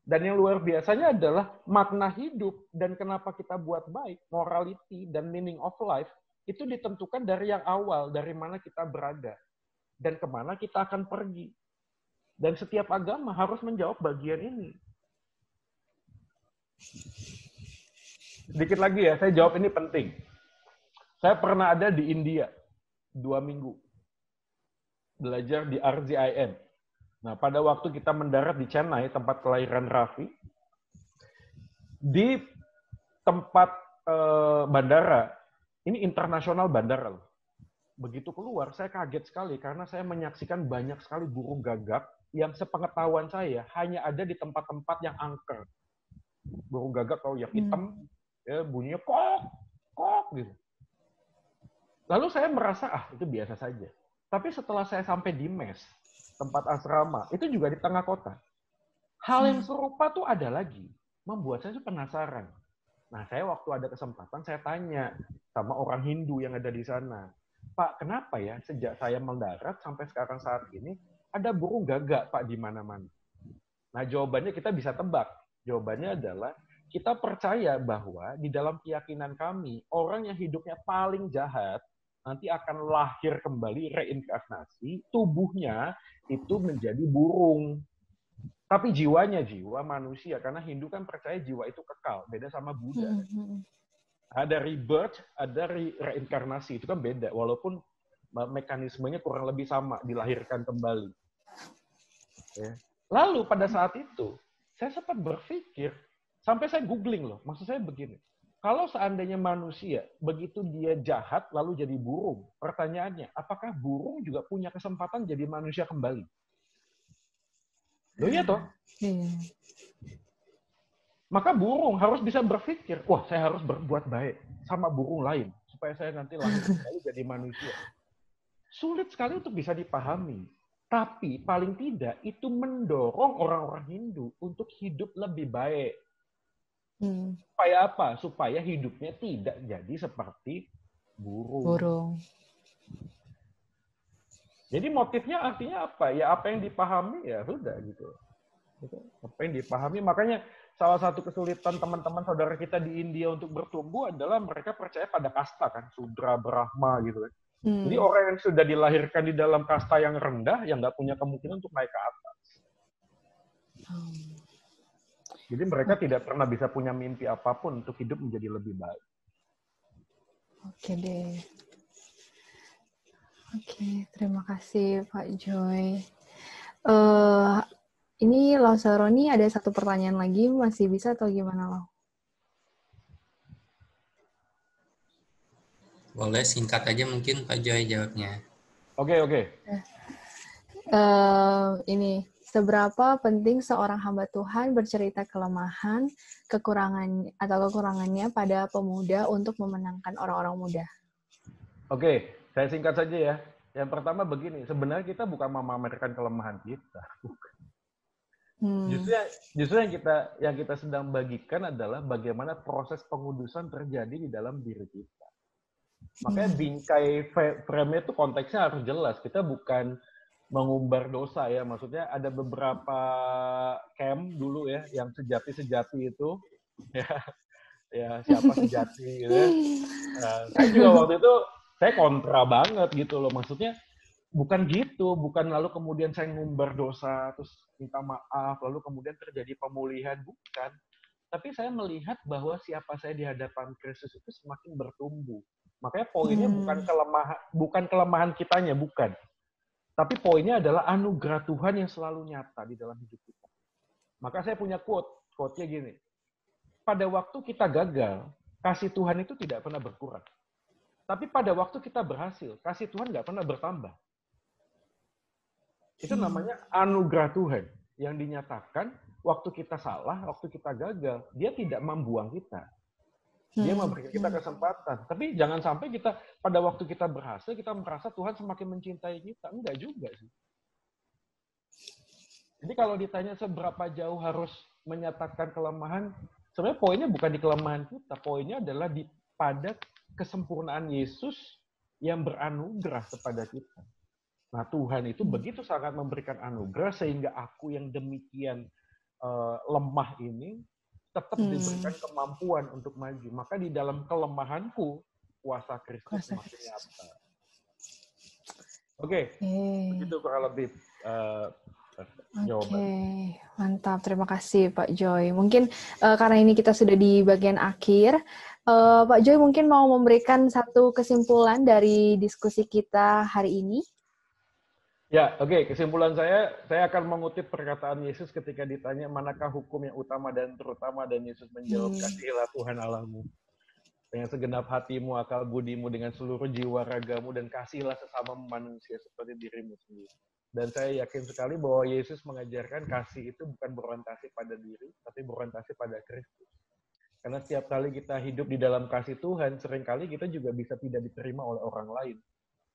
Dan yang luar biasanya adalah makna hidup dan kenapa kita buat baik, morality dan meaning of life, itu ditentukan dari yang awal, dari mana kita berada. Dan kemana kita akan pergi. Dan setiap agama harus menjawab bagian ini. Sedikit lagi ya, saya jawab ini penting. Saya pernah ada di India 2 minggu. Belajar di RZIM. Nah, pada waktu kita mendarat di Chennai, tempat kelahiran Raffi, di tempat bandara, ini internasional bandara loh. Begitu keluar, saya kaget sekali karena saya menyaksikan banyak sekali burung gagak yang sepengetahuan saya hanya ada di tempat-tempat yang angker. Burung gagak kalau yang hitam, ya bunyinya kok gitu. Lalu saya merasa itu biasa saja. Tapi setelah saya sampai di mes, tempat asrama, itu juga di tengah kota. Hal yang serupa tuh ada lagi. Membuat saya penasaran. Nah, saya waktu ada kesempatan, saya tanya sama orang Hindu yang ada di sana. "Pak, kenapa ya sejak saya mendarat sampai sekarang saat ini, ada burung gagak, Pak, di mana-mana?" Nah, jawabannya kita bisa tebak. Jawabannya adalah, kita percaya bahwa di dalam keyakinan kami, orang yang hidupnya paling jahat, nanti akan lahir kembali, reinkarnasi, tubuhnya itu menjadi burung. Tapi jiwanya jiwa manusia, karena Hindu kan percaya jiwa itu kekal, beda sama Buddha. Ada rebirth, ada reinkarnasi. Itu kan beda, walaupun mekanismenya kurang lebih sama, dilahirkan kembali. Ya. Lalu pada saat itu, saya sempat berpikir, sampai saya googling loh, maksud saya begini, kalau seandainya manusia, begitu dia jahat, lalu jadi burung, pertanyaannya, apakah burung juga punya kesempatan jadi manusia kembali? Loh iya toh? Maka burung harus bisa berpikir, wah saya harus berbuat baik sama burung lain, supaya saya nanti lahir kembali jadi manusia. Sulit sekali untuk bisa dipahami. Tapi paling tidak itu mendorong orang-orang Hindu untuk hidup lebih baik. Supaya apa? Supaya hidupnya tidak jadi seperti burung. Jadi motifnya artinya apa? Ya apa yang dipahami ya sudah gitu. Apa yang dipahami, makanya salah satu kesulitan teman-teman saudara kita di India untuk bertumbuh adalah mereka percaya pada kasta kan, Sudra, Brahma gitu kan. Jadi orang yang sudah dilahirkan di dalam kasta yang rendah, yang nggak punya kemungkinan untuk naik ke atas. Jadi mereka tidak pernah bisa punya mimpi apapun untuk hidup menjadi lebih baik. Oke deh. Oke, terima kasih Pak Joy. Ini Lo Saroni ada satu pertanyaan lagi, masih bisa atau gimana Lo? Boleh singkat aja mungkin Pak Joy jawabnya. Oke. Ini, seberapa penting seorang hamba Tuhan bercerita kelemahan, kekurangannya pada pemuda untuk memenangkan orang-orang muda? Oke, saya singkat saja ya. Yang pertama begini, sebenarnya kita bukan memamerkan kelemahan kita. Justru yang kita sedang bagikan adalah bagaimana proses pengudusan terjadi di dalam diri kita. Makanya bingkai frame itu konteksnya harus jelas. Kita bukan mengumbar dosa ya. Maksudnya ada beberapa camp dulu ya yang sejati itu. Ya siapa sejati gitu ya. Saya juga waktu itu saya kontra banget gitu loh. Maksudnya bukan gitu, bukan lalu kemudian saya ngumbar dosa terus minta maaf lalu kemudian terjadi pemulihan, bukan. Tapi saya melihat bahwa siapa saya di hadapan Kristus itu semakin bertumbuh. Makanya poinnya bukan kelemahan kitanya, bukan. Tapi poinnya adalah anugerah Tuhan yang selalu nyata di dalam hidup kita. Maka saya punya quote-nya gini. Pada waktu kita gagal, kasih Tuhan itu tidak pernah berkurang. Tapi pada waktu kita berhasil, kasih Tuhan nggak pernah bertambah. Itu namanya anugerah Tuhan yang dinyatakan waktu kita salah, waktu kita gagal, dia tidak membuang kita. Dia memberikan kita kesempatan. Tapi jangan sampai kita pada waktu kita berhasil, kita merasa Tuhan semakin mencintai kita. Enggak juga sih. Jadi kalau ditanya seberapa jauh harus menyatakan kelemahan, sebenarnya poinnya bukan di kelemahan kita. Poinnya adalah pada kesempurnaan Yesus yang beranugerah kepada kita. Nah, Tuhan itu begitu sangat memberikan anugerah sehingga aku yang demikian lemah ini tetap diberikan kemampuan untuk maju. Maka di dalam kelemahanku, kuasa Kristus semakin nyata. Oke, begitu kurang lebih jawaban. Oke, mantap. Terima kasih Pak Joy. Mungkin karena ini kita sudah di bagian akhir, Pak Joy mungkin mau memberikan satu kesimpulan dari diskusi kita hari ini. Ya, oke. Kesimpulan saya akan mengutip perkataan Yesus ketika ditanya manakah hukum yang utama dan terutama, dan Yesus menjawab, kasihilah Tuhan Allahmu dengan segenap hatimu, akal budimu, dengan seluruh jiwa ragamu, dan kasihilah sesama manusia seperti dirimu sendiri. Dan saya yakin sekali bahwa Yesus mengajarkan kasih itu bukan berorientasi pada diri, tapi berorientasi pada Kristus. Karena setiap kali kita hidup di dalam kasih Tuhan, seringkali kita juga bisa tidak diterima oleh orang lain.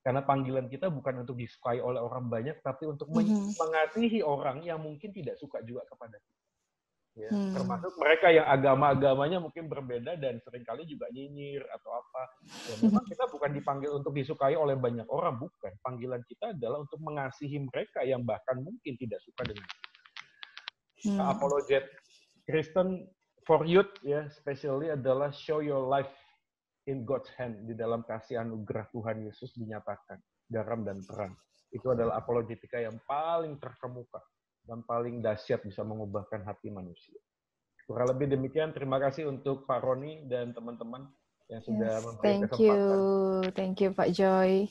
Karena panggilan kita bukan untuk disukai oleh orang banyak, tapi untuk mengasihi orang yang mungkin tidak suka juga kepada kita. Ya, termasuk mereka yang agama-agamanya mungkin berbeda dan seringkali juga nyinyir atau apa. Ya, memang kita bukan dipanggil untuk disukai oleh banyak orang, bukan. Panggilan kita adalah untuk mengasihi mereka yang bahkan mungkin tidak suka dengan kita. Apologet Kristen for youth, ya, especially adalah show your life in God's hand, di dalam kasih anugerah Tuhan Yesus dinyatakan, garam dan terang. Itu adalah apologetika yang paling terkemuka dan paling dahsyat bisa mengubahkan hati manusia. Kurang lebih demikian, terima kasih untuk Pak Roni dan teman-teman yang sudah Yes, memberi kesempatan. thank you Pak Joy.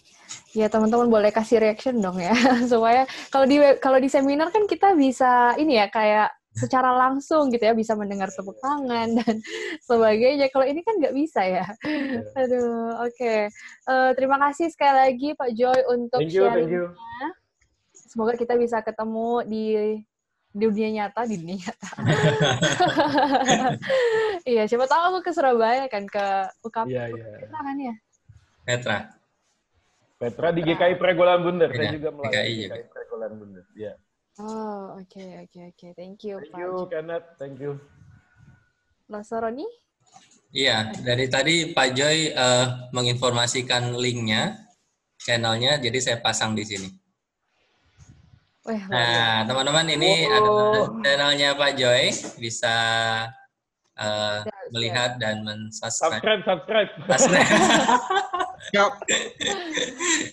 Ya teman-teman boleh kasih reaction dong ya, supaya kalau di seminar kan kita bisa ini ya kayak secara langsung gitu ya, bisa mendengar tepuk tangan dan sebagainya. Kalau ini kan nggak bisa ya. Aduh, oke. Terima kasih sekali lagi Pak Joy untuk Thank you. sharingnya. Semoga kita bisa ketemu di dunia nyata. Iya, siapa tahu aku ke Surabaya kan, ke UKP. Iya. Petra kan ya? Petra di GKI Pregolan Bunder. Saya juga GKI melayani juga. GKI Pregolan Bunder. Iya. Oh, oke. Thank you, Pak. Thank you, Kenneth. Thank you. Lasaroni? Iya, dari tadi Pak Joy menginformasikan linknya, channelnya, jadi saya pasang di sini. Wah, Nah, teman-teman ini adalah channelnya Pak Joy, bisa melihat dan men-subscribe. Subscribe.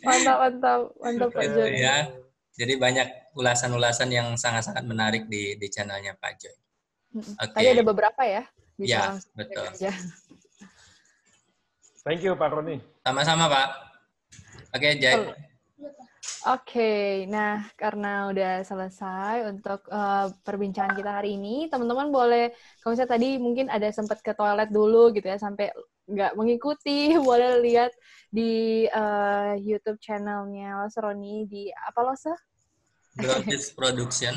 Mantap Pak Joy. Ya, jadi banyak ulasan-ulasan yang sangat-sangat menarik di channelnya Pak Joy. Tadi ada beberapa ya? Bisa Ya, langsung betul. aja. Thank you, Pak Roni. Sama-sama, Pak. Oke, Jack. Oke, nah karena udah selesai untuk perbincangan kita hari ini, teman-teman boleh, kalau misalnya tadi mungkin ada sempat ke toilet dulu gitu ya, sampai nggak mengikuti, boleh lihat di YouTube channelnya Lasaroni di apa Lasa? Broadcast Production.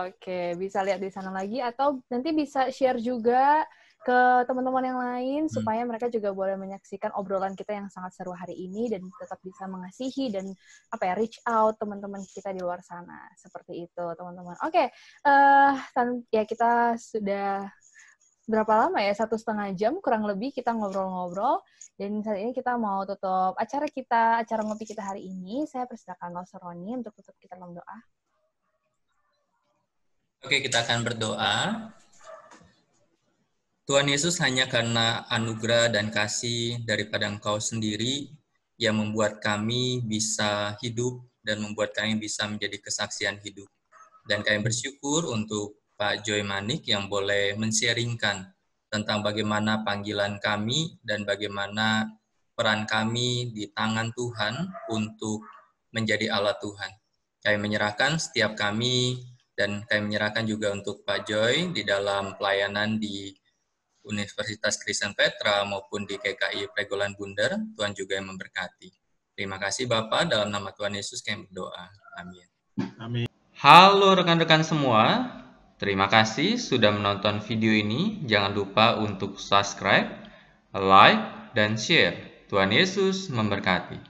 Oke, bisa lihat di sana lagi atau nanti bisa share juga ke teman-teman yang lain supaya mereka juga boleh menyaksikan obrolan kita yang sangat seru hari ini dan tetap bisa mengasihi dan reach out teman-teman kita di luar sana. Seperti itu, teman-teman. Oke, ya kita sudah berapa lama ya? 1,5 jam kurang lebih kita ngobrol-ngobrol. Dan saat ini kita mau tutup acara ngopi kita hari ini. Saya persilakan Lasaroni untuk tutup kita dalam doa. Oke, kita akan berdoa. Tuhan Yesus, hanya karena anugerah dan kasih daripada Engkau sendiri yang membuat kami bisa hidup dan membuat kami bisa menjadi kesaksian hidup. Dan kami bersyukur untuk Pak Joy Manik yang boleh men-sharingkan tentang bagaimana panggilan kami dan bagaimana peran kami di tangan Tuhan untuk menjadi alat Tuhan. Kami menyerahkan setiap kami dan kami menyerahkan juga untuk Pak Joy di dalam pelayanan di Universitas Kristen Petra maupun di GKI Pregolan Bunder. Tuhan juga yang memberkati. Terima kasih Bapak, dalam nama Tuhan Yesus kami berdoa. Amin. Amin. Halo rekan-rekan semua, terima kasih sudah menonton video ini. Jangan lupa untuk subscribe, like, dan share. Tuhan Yesus memberkati.